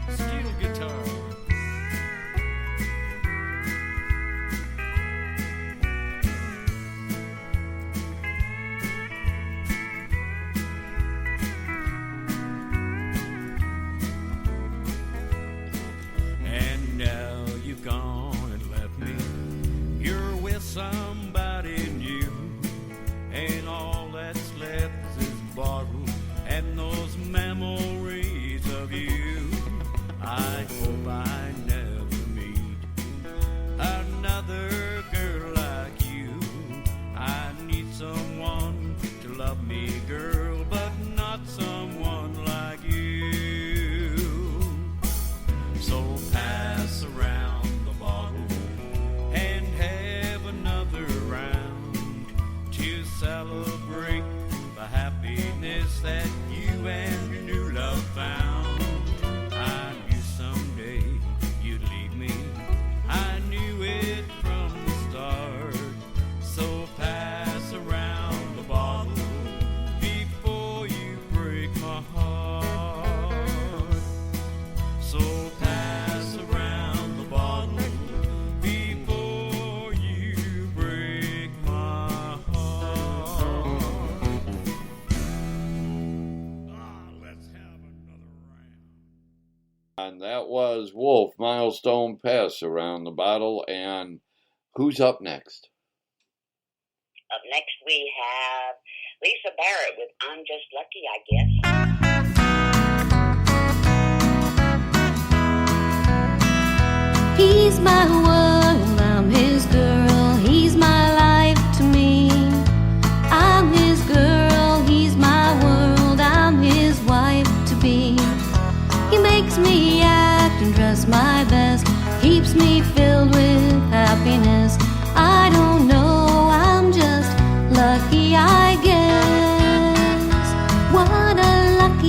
Steel guitar. And now you've gone and left me. You're with somebody new, and all that's left is bottle and those memories of you. I hope I never meet another girl like you. I need someone to love me, girl, but not someone like you. So pass around the bottle and have another round to celebrate the happiness that you and your new love found. I knew someday you'd leave me. I knew it from the start. So pass around the bottle before you break my heart. So pass around the bottle before you break my heart. Let's have another round. And that was Wolf Milestone, Pass Around the Bottle. And who's up next? Up next, we have Lisa Barrett with I'm Just Lucky, I Guess. He's my world, I'm his girl, he's my life to me. I'm his girl, he's my world, I'm his wife to be. He makes me act and dress my best, keeps me filled with happiness. I don't know, I'm just lucky, I guess. What a lucky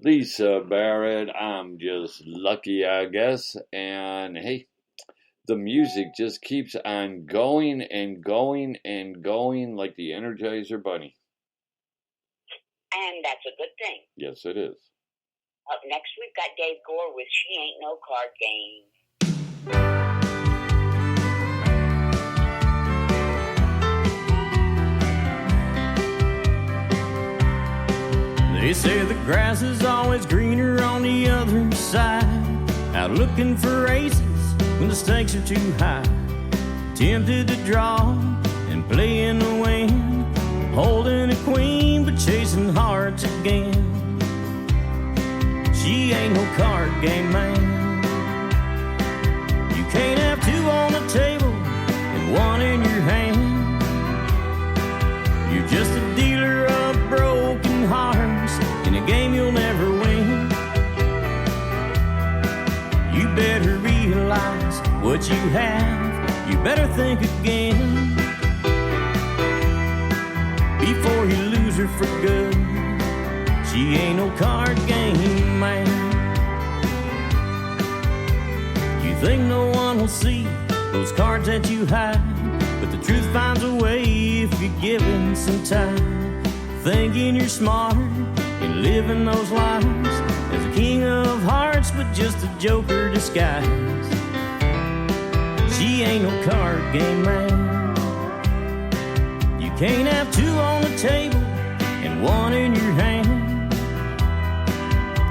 Lisa Barrett, I'm just lucky, I guess. And hey, the music just keeps on going and going and going like the Energizer Bunny. And that's a good thing. Yes, it is. Up next, we've got Dave Gore with She Ain't No Card Game. They say the grass is always greener on the other side. Out looking for aces when the stakes are too high. Tempted to draw and play in the wind. Holding a queen but chasing hearts again. She ain't no card game man. You can't have two on the table and one in your hand. You're just a dealer of broken hearts in a game you'll never win. You better realize what you have. You better think again before you lose her for good. She ain't no card game man. You think no one will see those cards that you hide, but the truth finds a way if you're given some time. Thinking you're smarter and living those lives as a king of hearts, but just a joker disguised. She ain't no card game man. You can't have two on the table and one in your hand.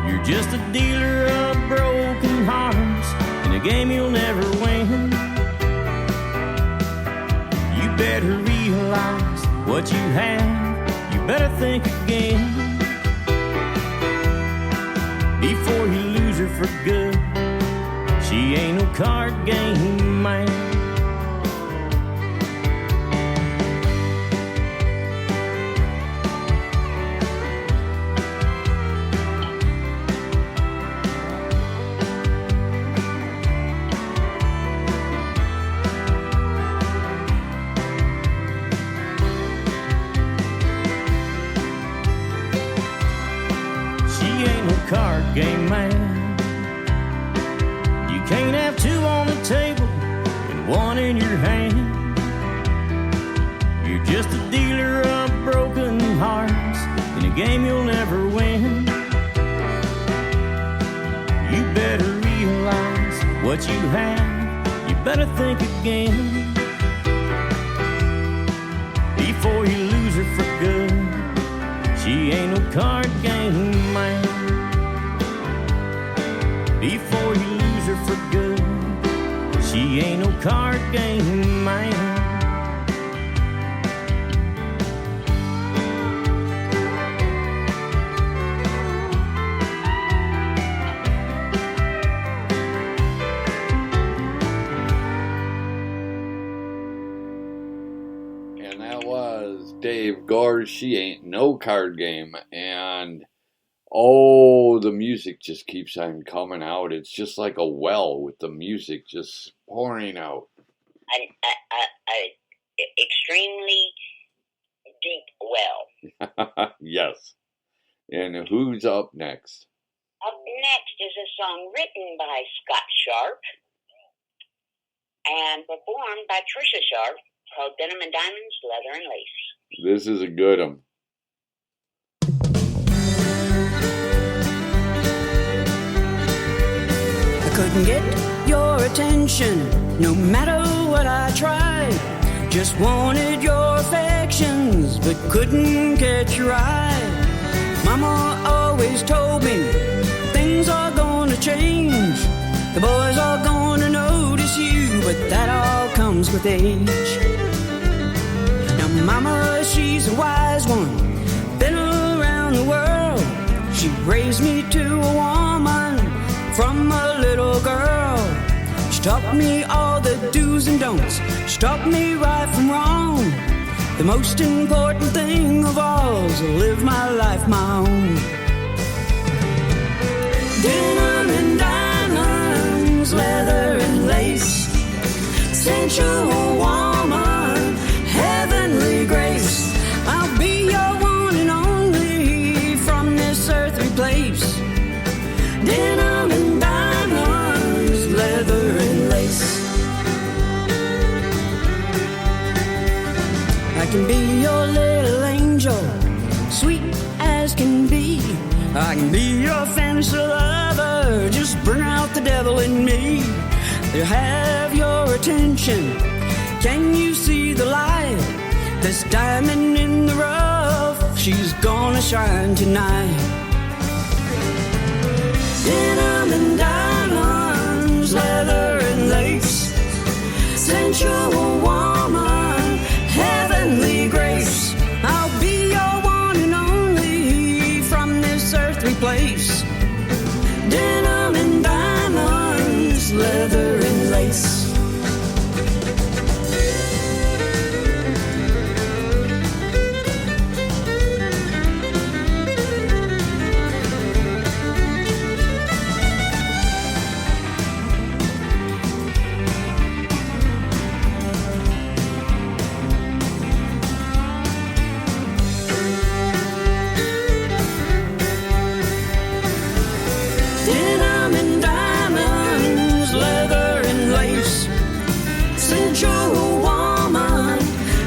You're just a dealer of broken hearts in a game you'll never win. You better realize what you have. You better think again before you lose her for good. She ain't no card game man. Card game man. You can't have two on the table and one in your hand. You're just a dealer of broken hearts in a game you'll never win. You better realize what you have. You better think again before you lose her for good. She ain't no card game man. Before you lose her for good, she ain't no card game man. And that was Dave Gore, She Ain't No Card Game. And oh, the music just keeps on coming out. It's just like a well with the music just pouring out. An extremely deep well. Yes. And who's up next? Up next is a song written by Scott Sharp and performed by Trisha Sharp called Denim and Diamonds, Leather and Lace. This is a good one. Couldn't get your attention no matter what I tried. Just wanted your affections but couldn't catch your eye. Mama always told me things are gonna change. The boys are gonna notice you, but that all comes with age. Now Mama, she's a wise one, been around the world. She raised me to a woman from a little girl. She taught me all the do's and don'ts. She taught me right from wrong. The most important thing of all is to live my life my own. Denim and diamonds, leather and lace, sensual woman, heavenly grace. I'll be your one and only from this earthly place. can be your fantasy lover, just bring out the devil in me. You have your attention, can you see the light? This diamond in the rough, she's gonna shine tonight. Denim and diamonds, leather and lace, sensual woman, heavenly grace. I'll be your one and only from this earthly place. Denim and diamonds, leather and lace. Denim and diamonds, leather and lace, sensual woman,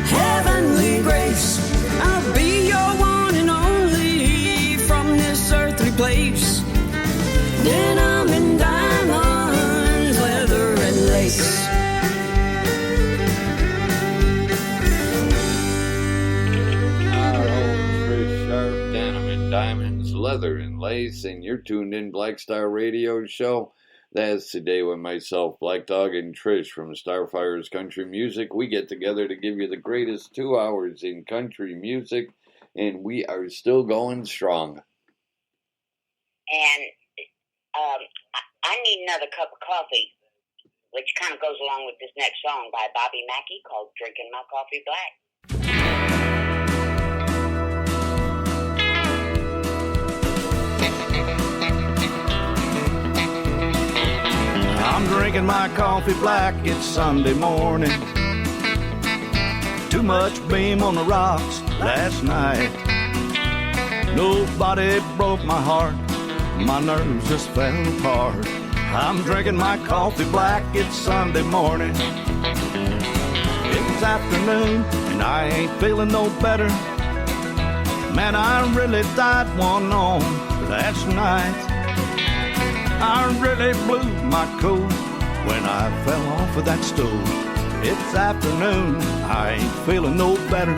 heavenly grace. I'll be your one and only from this earthly place. Denim and diamonds, leather and lace. Our old Chris Sharp, Denim and Diamonds, Leather and Lace, and you're tuned in Black Star Radio Show. That's today with myself, Black Dog, and Trish from Starfire's Country Music. We get together to give you the greatest 2 hours in country music, and we are still going strong. And I need another cup of coffee, which kind of goes along with this next song by Bobby Mackey called Drinking My Coffee Black. I'm drinking my coffee black, it's Sunday morning. Too much beam on the rocks last night. Nobody broke my heart, my nerves just fell apart. I'm drinking my coffee black, it's Sunday morning. It's afternoon and I ain't feeling no better. Man, I really died one on last night. I really blew my coat when I fell off of that stove. It's afternoon, I ain't feeling no better.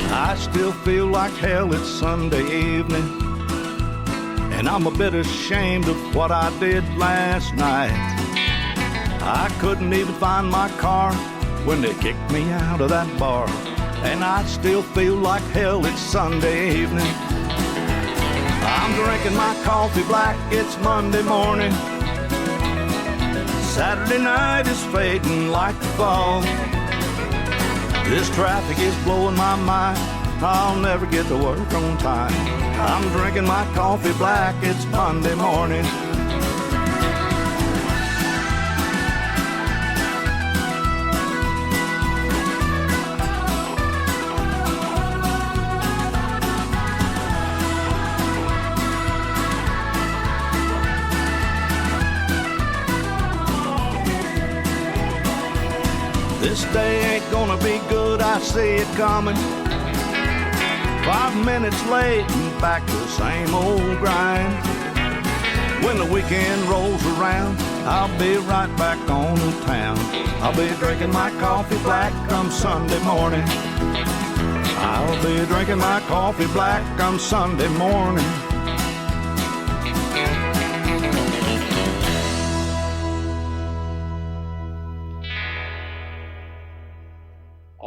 I still feel like hell, it's Sunday evening, and I'm a bit ashamed of what I did last night. I couldn't even find my car when they kicked me out of that bar, and I still feel like hell, it's Sunday evening. I'm drinking my coffee black, it's Monday morning. Saturday night is fading like the fall. This traffic is blowing my mind, I'll never get to work on time. I'm drinking my coffee black, it's Monday morning. This day ain't gonna be good, I see it coming. 5 minutes late and back to the same old grind. When the weekend rolls around, I'll be right back on the town. I'll be drinking my coffee black come Sunday morning. I'll be drinking my coffee black come Sunday morning.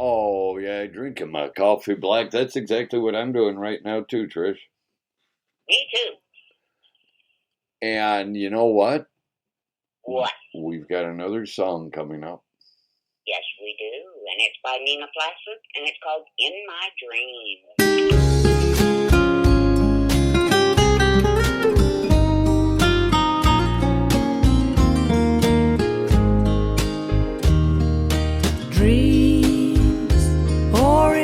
Oh, yeah, drinking my coffee black. That's exactly what I'm doing right now, too, Trish. Me too. And you know what? What? We've got another song coming up. Yes, we do. And it's by Nina Placid, and it's called In My Dreams. Dreams or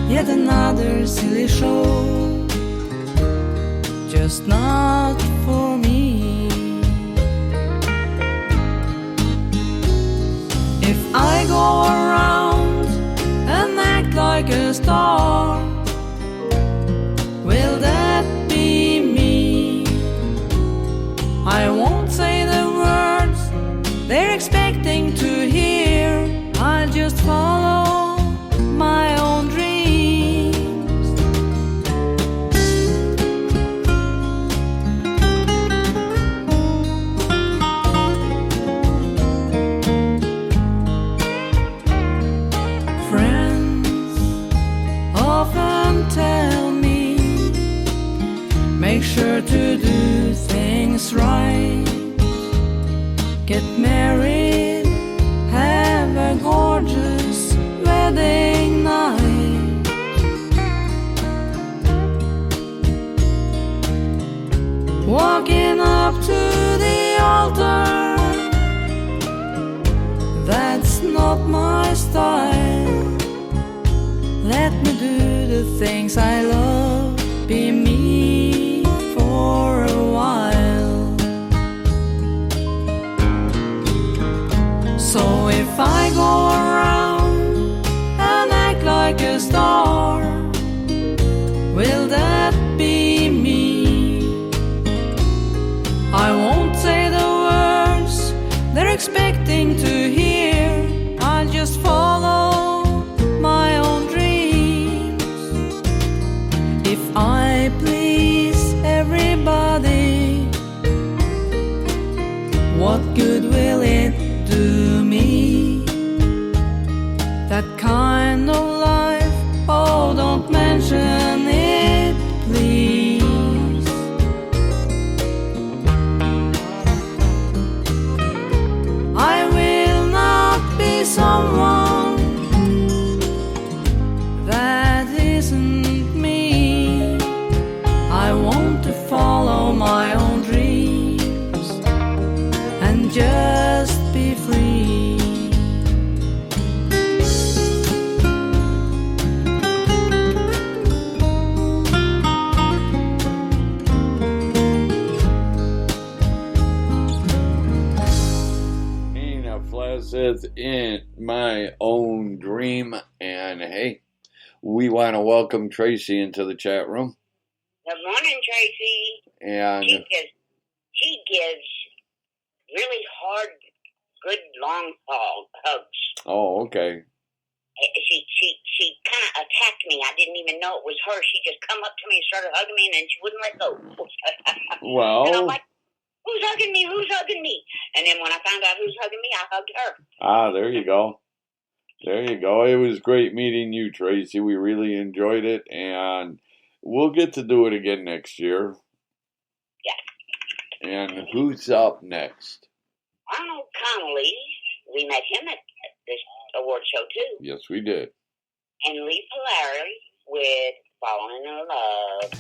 yet another silly show, just not for me. If I go around and act like a star, will that be me? I won't say the words they're expecting to hear. I'll just follow my own dreams. Friends often tell me, make sure to do things right. Get married, have a gorgeous wedding night. Walking up to the altar, that's not my style. Let me do the things I love, be me for a while. So if I go around and act like a star, will that be me? I won't say the words they're expecting to hear. I'll just follow my own dreams. If I please everybody, what good will it do me? That kind of life, oh, don't mention it, please. I will not be someone that isn't me. I want to follow my own dreams and just be free. Nina Flasseth in My Own Dream. And hey, we want to welcome Tracy into the chat room. Good morning, Tracy. And She gives really hard, good, long hugs. oh, okay. She kind of attacked me. I didn't even know it was her. She just come up to me and started hugging me, and then she wouldn't let go. Well, and I'm like, who's hugging me? Who's hugging me? And then when I found out who's hugging me, I hugged her. there you go. There you go. It was great meeting you, Tracy. We really enjoyed it, and we'll get to do it again next year. Yeah. And who's up next? Arnold Connolly. We met him at this award show, too. Yes, we did. And Lee Polari with Falling in Love.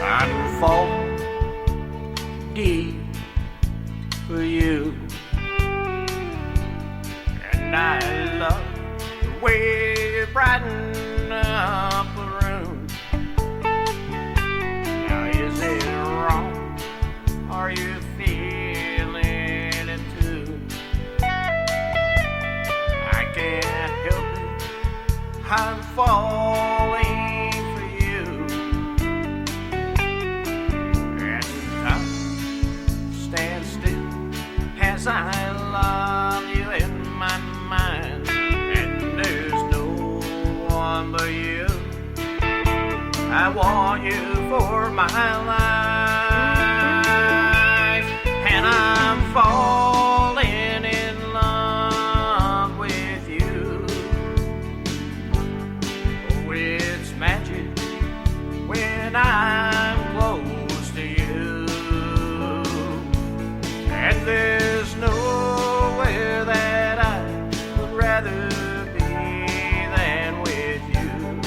I'd fall deep for you, and I love the way you brighten up a room. Now is it wrong? Are you feeling it too? I can't help it, I'm falling for you. Stand still as I love you in my mind, and there's no one but you. I want you for my life, and I'm falling in love with you. Oh, it's magic when I'm close to you. And there's nowhere that I would rather be than with you.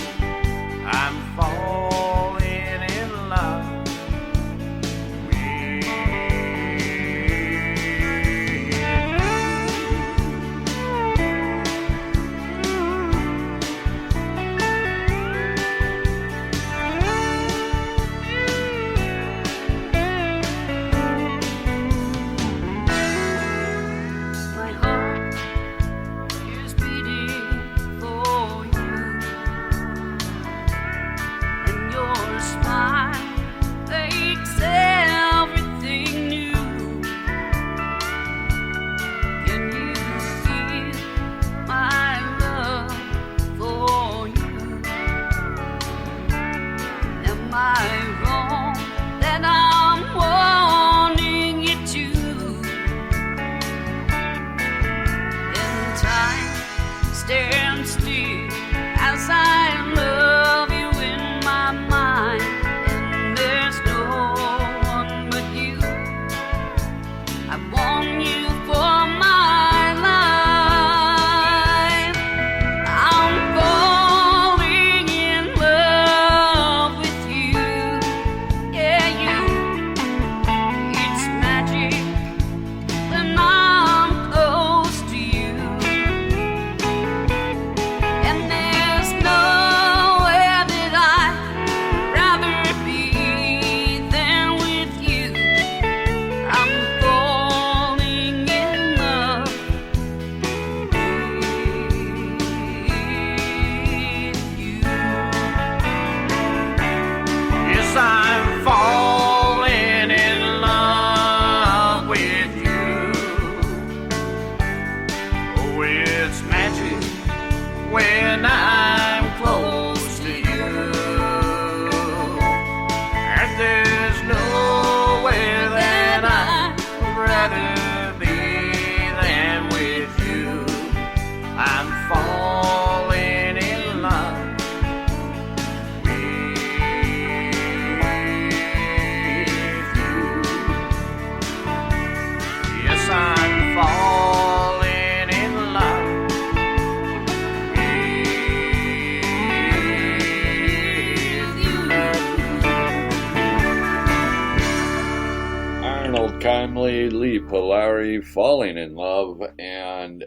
Emily Lee Polari, Falling in Love. And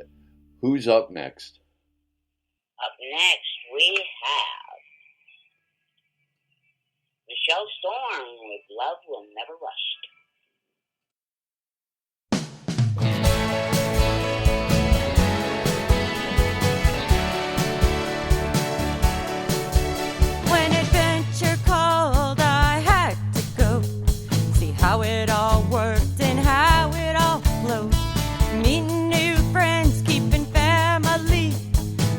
who's up next? Up next, we have Michelle Storm with Love Will Never Rust. When adventure called, I had to go see how it all worked and how it all flowed. Meeting new friends, keeping family,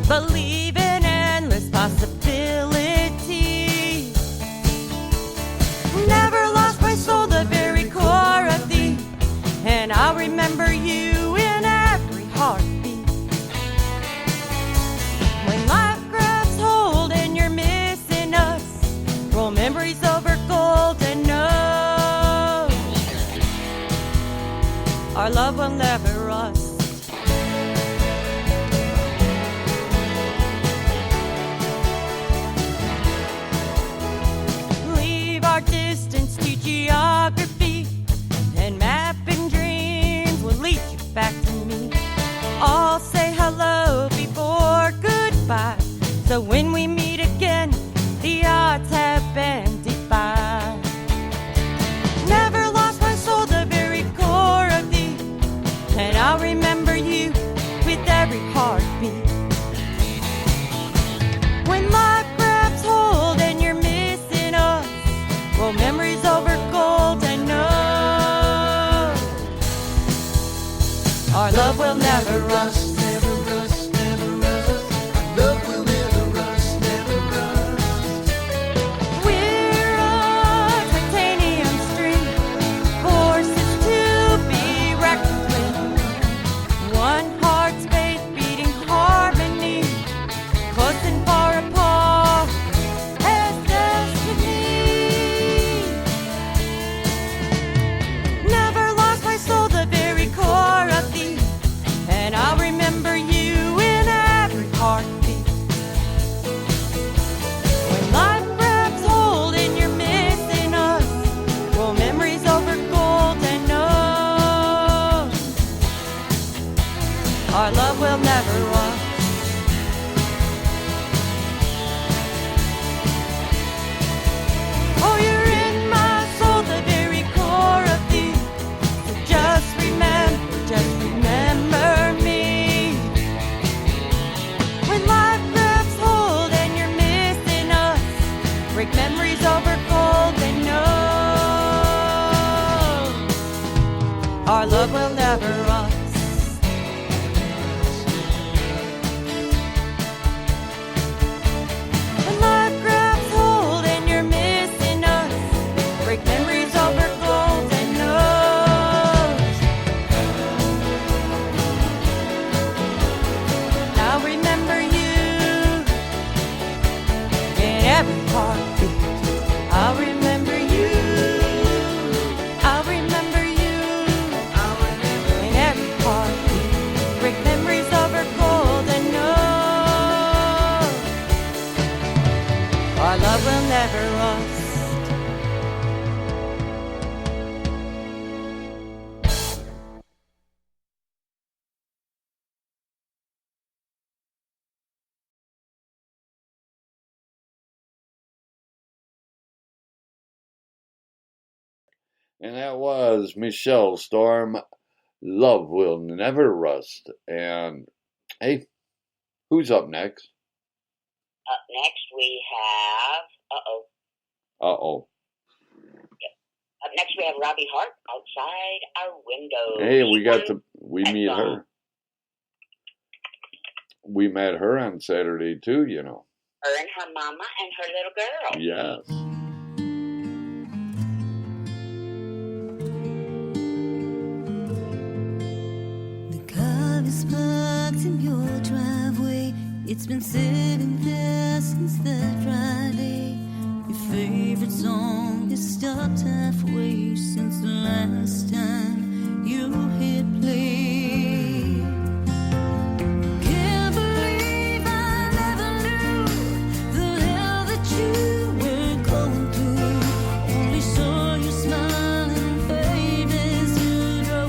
believe in endless possibility. Never lost my soul, the very core of thee, and I'll remember you in every heartbeat. When life grabs hold and you're missing us, roll memories over golden nose. Our love will never rust. Leave our distance to geography, and mapping dreams will lead you back to me. All say hello before goodbye, so when we meet again, the odds have been defied. Never lost my soul, the very core of thee, and I'll remember you with every heartbeat. When life grabs hold and you're missing us, roll memories over golden nose. Our love will never rust. Never rust, never rust. Our love will never rust, never rust. We're a titanium string, forces to be reckoned with. One heart's faith beating harmony, close and far apart as destiny. Never lost my soul, the very core of thee, and I'll remember you in every heartbeat. When life grabs hold and you're missing us, roll memories over golden nose. Our love will never rust. Oh, you're in my soul, the very core of thee. So just remember me. When life grabs hold and you're missing us, break memories over golden nose. Our love will never rust. When life grabs hold and you're missing us, break memories over golden nose. I'll remember you in every heartbeat. I'll remember you. I'll remember you in every heartbeat. Break memories over golden nose. Our love will never rust. And that was Michelle Storm, Love Will Never Rust. And hey, who's up next? Up next, we have. Uh-oh. Up next, we have Robbie Hart, Outside Our Window. Hey, we meet her. We met her on Saturday too, you know. Her and her mama and her little girl. Yes. Car is parked in your driveway. It's been sitting there since that Friday. Your favorite song has stopped halfway since the last time you hit play. Can't believe I never knew the hell that you were going through. Only saw your smiling face as you drove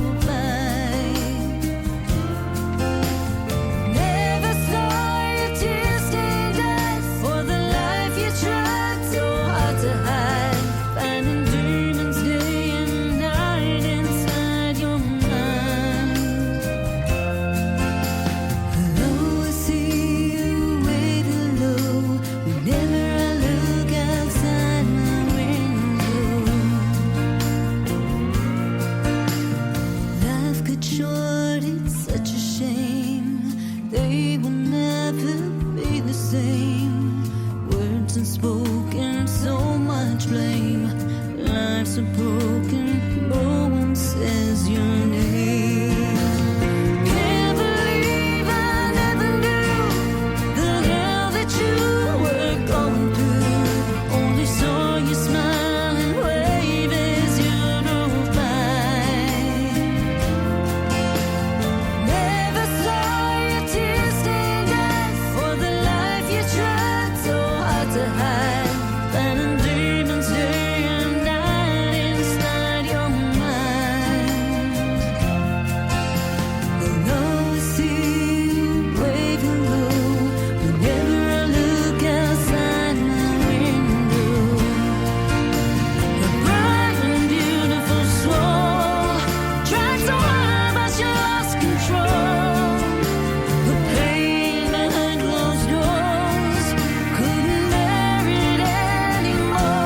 same. Words unspoken, so much blame. Lives are broken, no one says your name. Can't believe I never knew the hell that you were going through. Only saw you smile and wave as you drove by. Never saw your tears stained eyes for the life you tried so hard to hide. Finding demons day and night inside your mind. I'll always see you waving low whenever I look outside my window. A bright and beautiful soul, tried so hard but you lost control. The pain behind closed doors, couldn't bear it anymore.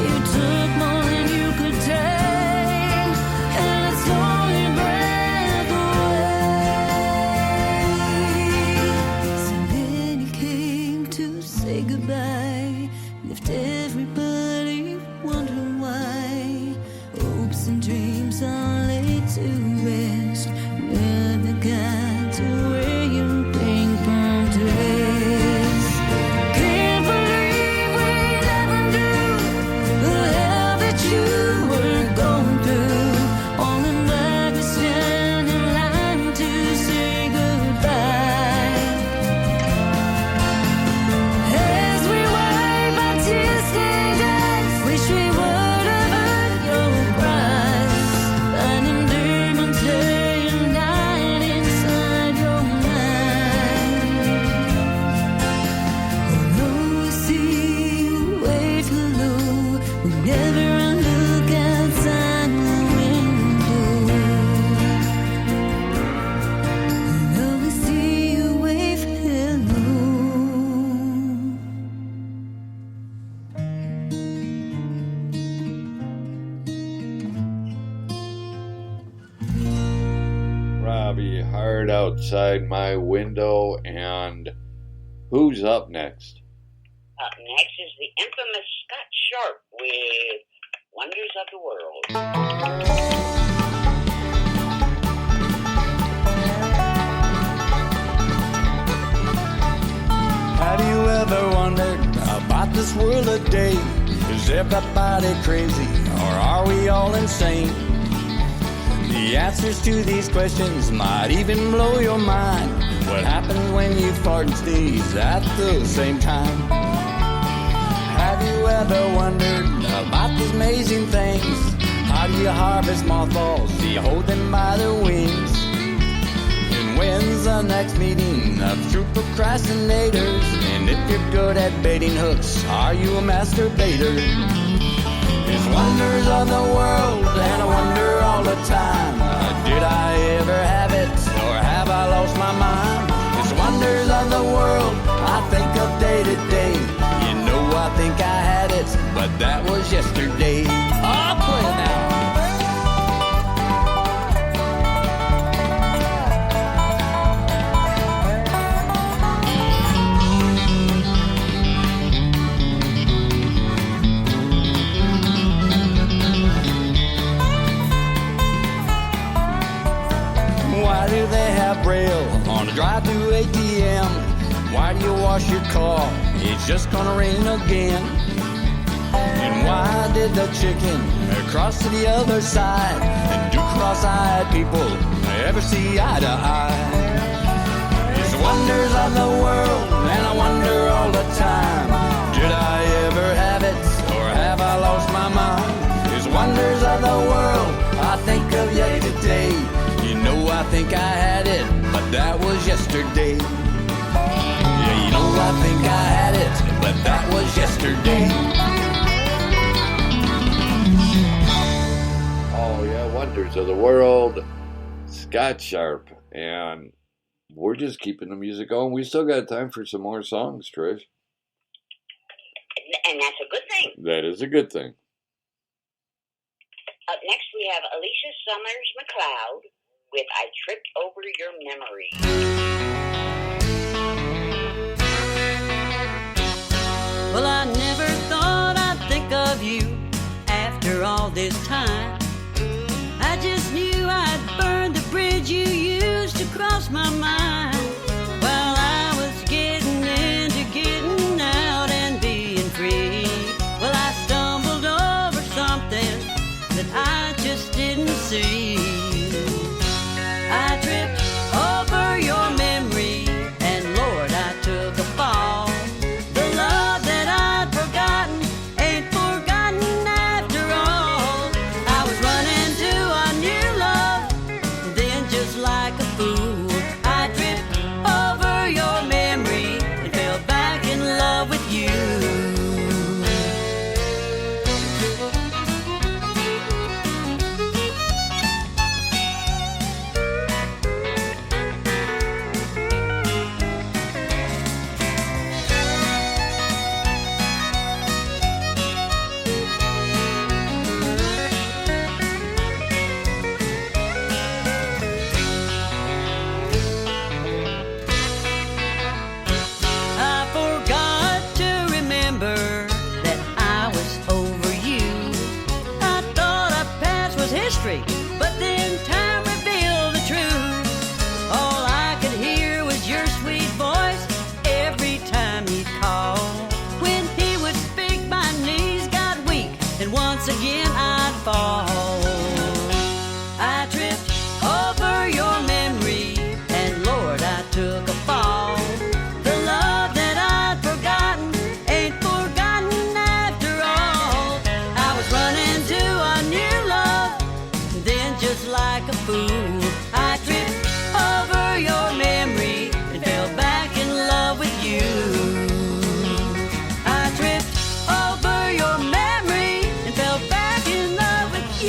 You took more than you could take, and it slowly breath away. So then you came to say goodbye, left everybody wondering why. Hopes and dreams all laid to rest, never got to wear your ping pong dress. Can't believe we never knew the hell that you were going through. All in black we stand in line to say goodbye. As we wipe our tear-stained eyes, wish we would have heard your cries. Finding demons day and night inside your mind. Although I see you wave hello whenever I look outside my window. Although I see you wave hello. Robbie Hard outside my window, and who's up next? Up next is the infamous Scott Sharp with Wonders of the World. Have you ever wondered about this world today? Is everybody crazy or are we all insane? The answers to these questions might even blow your mind. What happens when you fart and sneeze at the same time? Have you ever wondered about these amazing things? How do you harvest mothballs? Do you hold them by their wings? And when's the next meeting of true procrastinators? And if you're good at baiting hooks, are you a masturbator? It's wonders of the world, and I wonder all the time, did I ever have it, or have I lost my mind? It's wonders of the world, I think of day to day. You know I think I had it, but that was yesterday. I'll play it now. Why do they have braille on a drive-through ATM? Why do you wash your car? It's just gonna rain again. And why did the chicken cross to the other side? And do cross-eyed people ever see eye to eye? It's wonders of the world, and I wonder all the time, did I ever have it, or have I lost my mind? It's wonders of the world, I think of yet today. You know I think I had it, but that was yesterday. Yeah, you know I think I had it, but that was yesterday. Oh yeah, Wonders of the World, Scott Sharp, and we're just keeping the music going. We still got time for some more songs, Trish. And that's a good thing. That is a good thing. Up next we have Alicia Summers McLeod with I Tripped Over Your Memory. all this time. I just knew I'd burn the bridge you used to cross my mind. While I was getting into getting out and being free, well, I stumbled over something that I just didn't see. I tripped over your memory, and Lord, I took a fall. The love that I'd forgotten ain't forgotten after all. I was running to a new love, then just like a fool, I tripped over your memory and fell back in love with you. I forgot to remember that I was over you. I thought our past was history, but then time revealed the truth. All I could hear was your sweet voice every time he'd call. When he would speak, my knees got weak, and once again I'd fall. I tripped over your memory, and Lord, I took a fall. The love that I'd forgotten ain't forgotten after all. I was running to a new love, then just like a fool, I tripped over your memory and fell back in love with you. I tripped over your memory and fell back in love with you.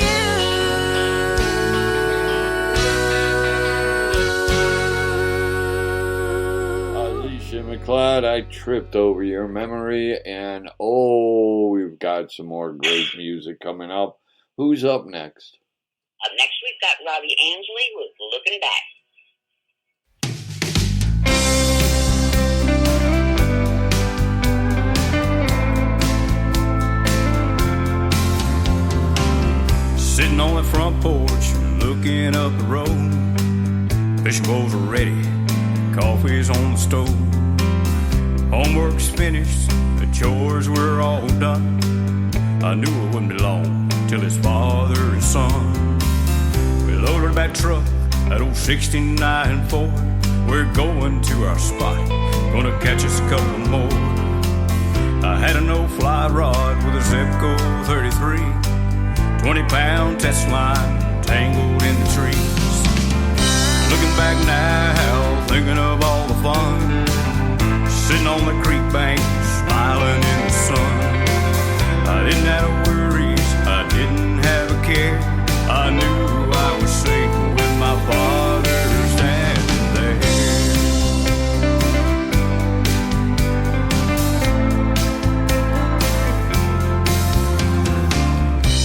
Alicia McLeod, I tripped over your memory, and oh, we've got some more great music coming up. Who's up next? Up next, we've got Robbie Ansley with Looking Back. Sitting on the front porch, looking up the road. Fishing bowls are ready, coffee's on the stove. Homework's finished, the chores were all done. I knew it wouldn't be long till his father and son. We loaded that truck, that old 69 Ford. We're going to our spot, gonna catch us a couple more. I had an old fly rod with a Zebco 33, 20-pound test line tangled in the trees. Looking back now, thinking of all the fun, sitting on the creek bank, smiling in the sun. I didn't have worries, I didn't have a care. I knew I was safe with my father standing there.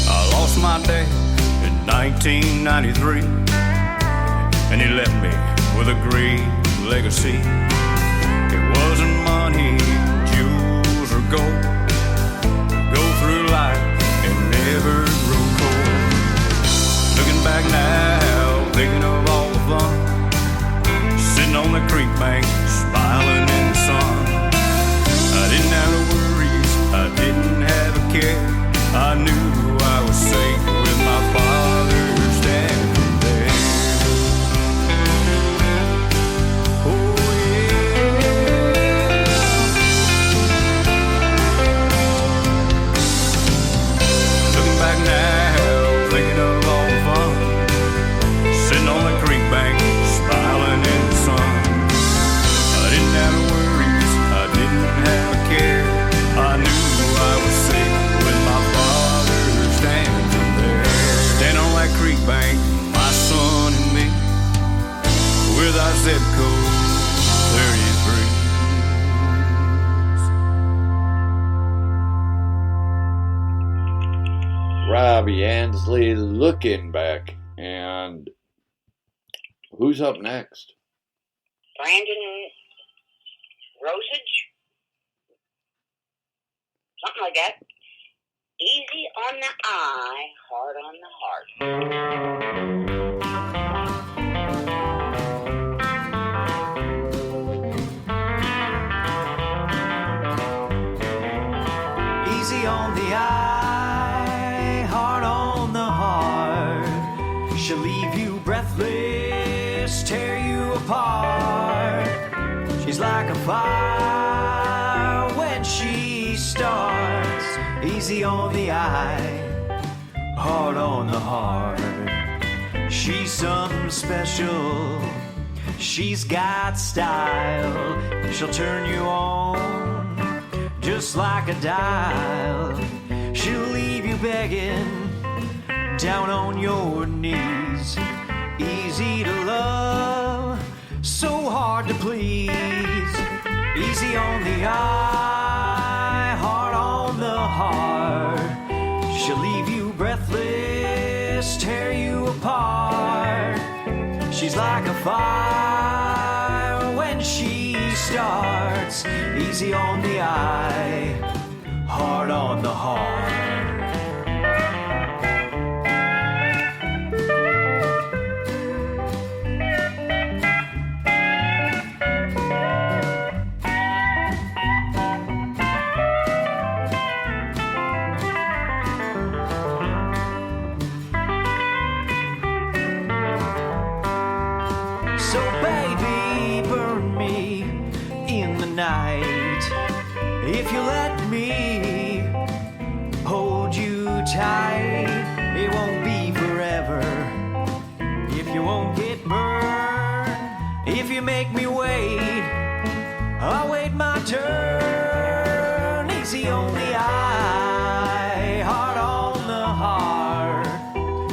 I lost my dad in 1993, and he left me with a great legacy. It wasn't money, jewels, or gold. Go through life and never grow cold. Looking back now, thinking of all the fun, sitting on the creek bank, smiling in the sun. I didn't have no worries, I didn't have a care. I knew I was safe with my father standing there. Oh yeah. Looking back now, thinking of all the fun, sitting on the creek bank, smiling in the sun. I didn't have no worries, I didn't have a care. I knew I was safe with my father standing there. Standing on that creek bank, my son and me, with our Zebco 33. Robbie Ansley, Looking Back. And who's up next? Brandon Rosage, something like that. Easy on the eye, hard on the heart. Easy on the eye, hard on the heart. She'll leave you breathless, tear you apart. She's like a fire when she starts. Easy on the eye, hard on the heart. She's something special, she's got style. She'll turn you on just like a dial. She'll leave you begging down on your knees. Easy to love, so hard to please. Easy on the eye, hard on the heart. She'll leave you breathless, tear you apart. She's like a fire when she starts. Easy on the eye, hard on the heart. So baby, burn me in the night. If you let me hold you tight, it won't be forever. If you won't get burned, if you make me wait, I'll wait my turn. Easy on the eye, hard on the heart.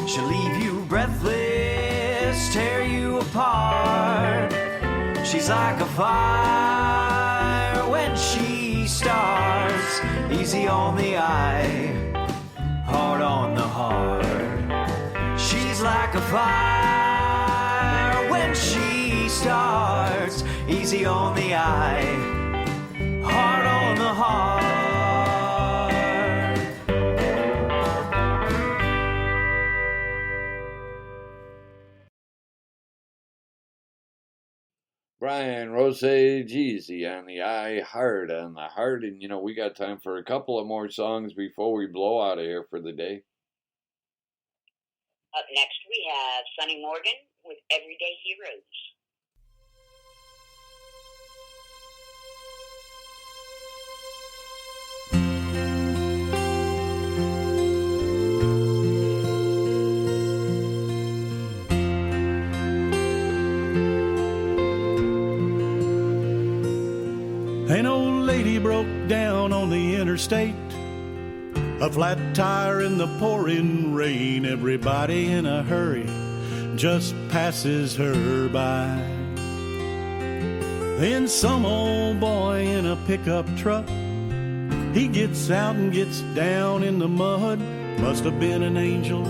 She'll leave you breathless, tear you apart. She's like a fire when she starts. Easy on the eye, hard on the heart. She's like a fire when she starts. Easy on the eye, hard on the heart. Brian Rosage, Easy on the eye, hard on the heart. And, you know, we got time for a couple of more songs before we blow out of here for the day. Up next, we have Sonny Morgan with Everyday Heroes. An old lady broke down on the interstate, a flat tire in the pouring rain. Everybody in a hurry just passes her by. Then some old boy in a pickup truck, he gets out and gets down in the mud. Must have been an angel,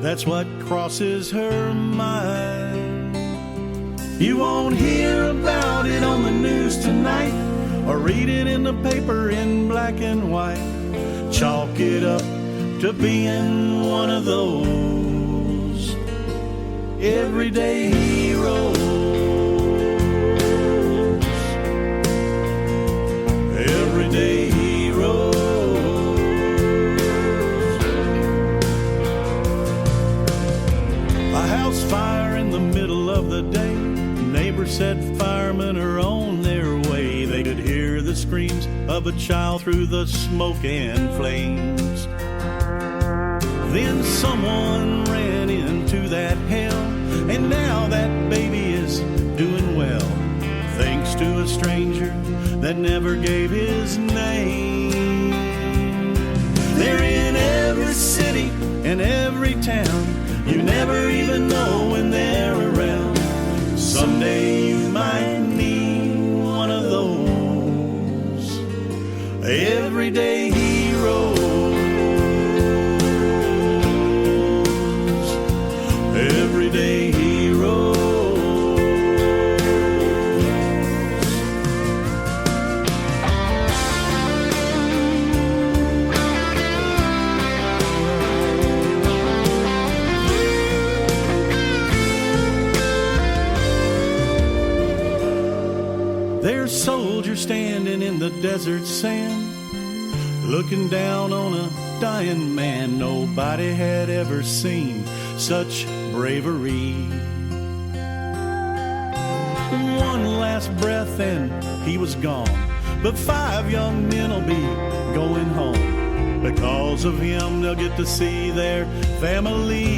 that's what crosses her mind. You won't hear about it on the news tonight, or read it in the paper in black and white. Chalk it up to being one of those everyday heroes. Everyday heroes. A house fire in the middle of the day. Neighbor said firemen are on their way. They could hear the screams of a child through the smoke and flames. Then someone ran into that hell, and now that baby is doing well, thanks to a stranger that never gave his name. They're in every city and every town. You never even know when they're around. Someday you might need one of those everyday heroes. Everyday heroes. desert sand, looking down on a dying man. Nobody had ever seen such bravery. One last breath and he was gone, but 5 young men will be going home. Because of him, they'll get to see their families.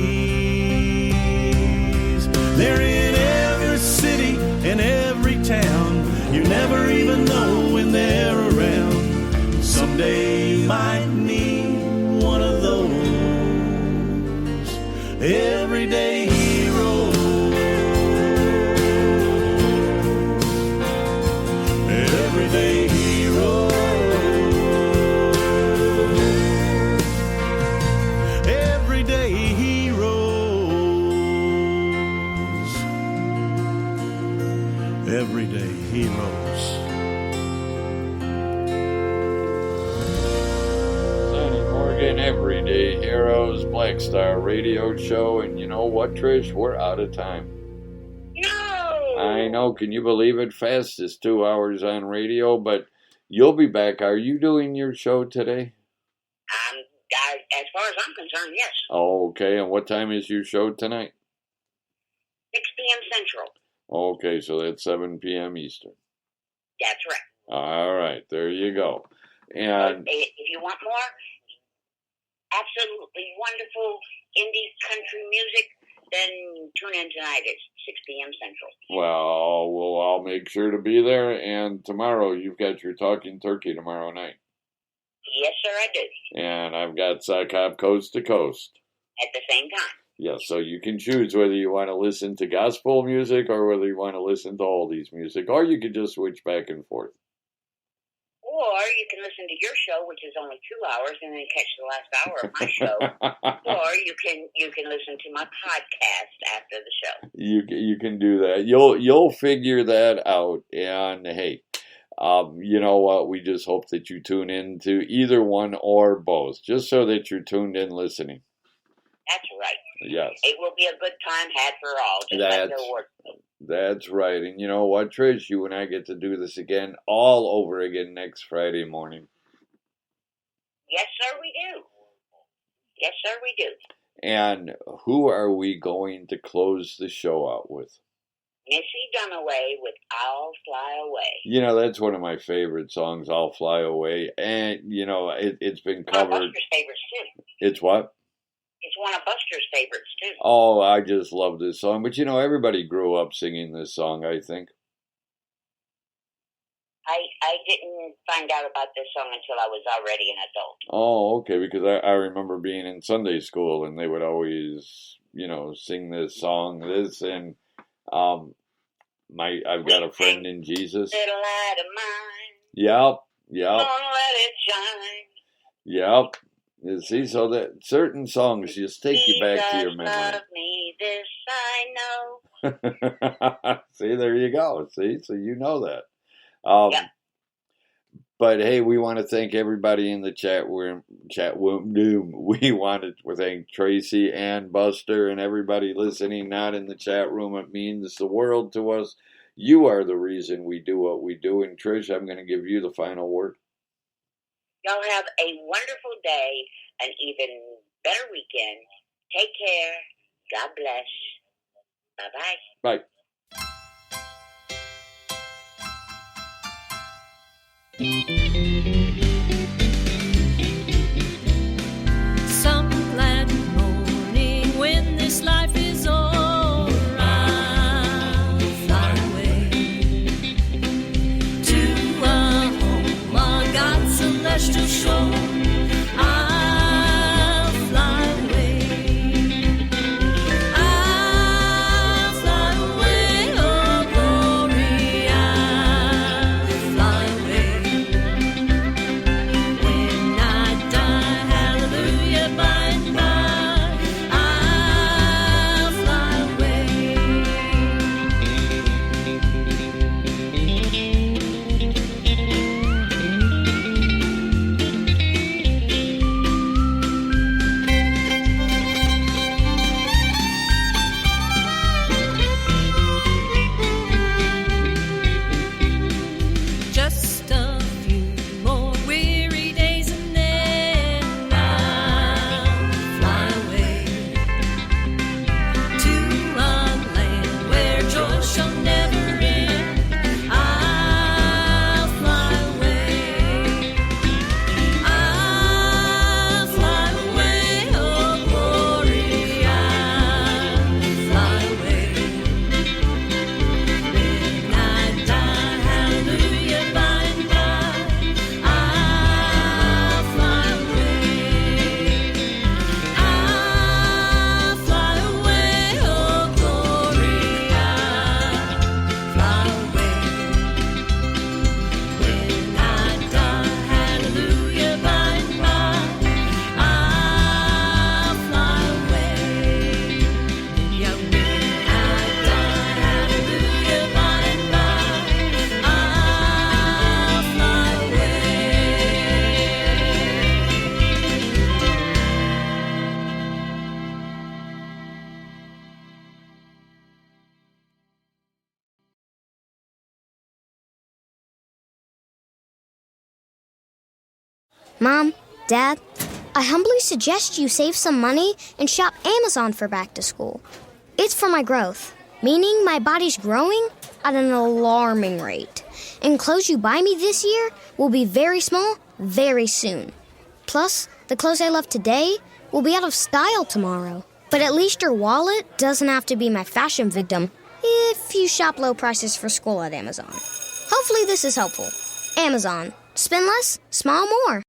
They're in every city and every town. You never even know when they're around. Someday you might need one of those everyday heroes. Everyday heroes. Everyday heroes. Everyday heroes. Sonny Morgan, Everyday Heroes, Black Star Radio Show. And you know what, Trish? We're out of time. I know, can you believe it? Fastest 2 hours on radio, but you'll be back. Are you doing your show today? As far as I'm concerned, yes. Oh, okay, and what time is your show tonight? 6 p.m. Central. Okay, so that's 7 p.m. Eastern. That's right. All right, there you go. And if you want more absolutely wonderful indie country music, then tune in tonight at 6 p.m. Central. well, we'll all make sure to be there. And tomorrow, you've got your Talking Turkey tomorrow night. Yes, sir, I do. And I've got Sock Hop Coast to Coast. At the same time. Yeah, so you can choose whether you want to listen to gospel music or whether you want to listen to oldies music, or you could just switch back and forth. Or you can listen to your show, which is only 2 hours, and then catch the last hour of my show. Or you can listen to my podcast after the show. You can do that. You'll figure that out. And hey, you know what? We just hope that you tune in to either one or both, just so that you're tuned in listening. That's right. Yes. It will be a good time had for all. Just like the word. That's right. And you know what, Trish? You and I get to do this again, all over again, next Friday morning. Yes, sir, we do. Yes, sir, we do. And who are we going to close the show out with? Missy Dunaway with I'll Fly Away. You know, that's one of my favorite songs, I'll Fly Away. And, you know, it's been covered. One of Buster's favorites, too. It's what? It's one of Buster's favorites, too. Oh, I just love this song. But, you know, everybody grew up singing this song, I think. I didn't find out about this song until I was already an adult. Oh, okay, because I remember being in Sunday school, and they would always, you know, sing this song, and I've got a friend in Jesus. Little light of mine. Yep. Don't let it shine. Yep. You see, so that certain songs just take you back to your memory. Love me, this I know. See, there you go. See, so you know that. Yeah. But hey, we want to thank everybody in the chat room. We wanted to thank Tracy and Buster and everybody listening, not in the chat room. It means the world to us. You are the reason we do what we do. And Trish, I'm going to give you the final word. Y'all have a wonderful day, an even better weekend. Take care. God bless. Bye-bye. Bye. Some glad morning when this life is o'er, I'll fly away to a home on God's celestial shore. I'll fly away. I'll fly away, oh glory, I'll fly away. When I die, hallelujah, by and by, I'll fly away. Mom, Dad, I humbly suggest you save some money and shop Amazon for back to school. It's for my growth, meaning my body's growing at an alarming rate. And clothes you buy me this year will be very small very soon. Plus, the clothes I love today will be out of style tomorrow. But at least your wallet doesn't have to be my fashion victim if you shop low prices for school at Amazon. Hopefully this is helpful. Amazon. Spend less, smile more.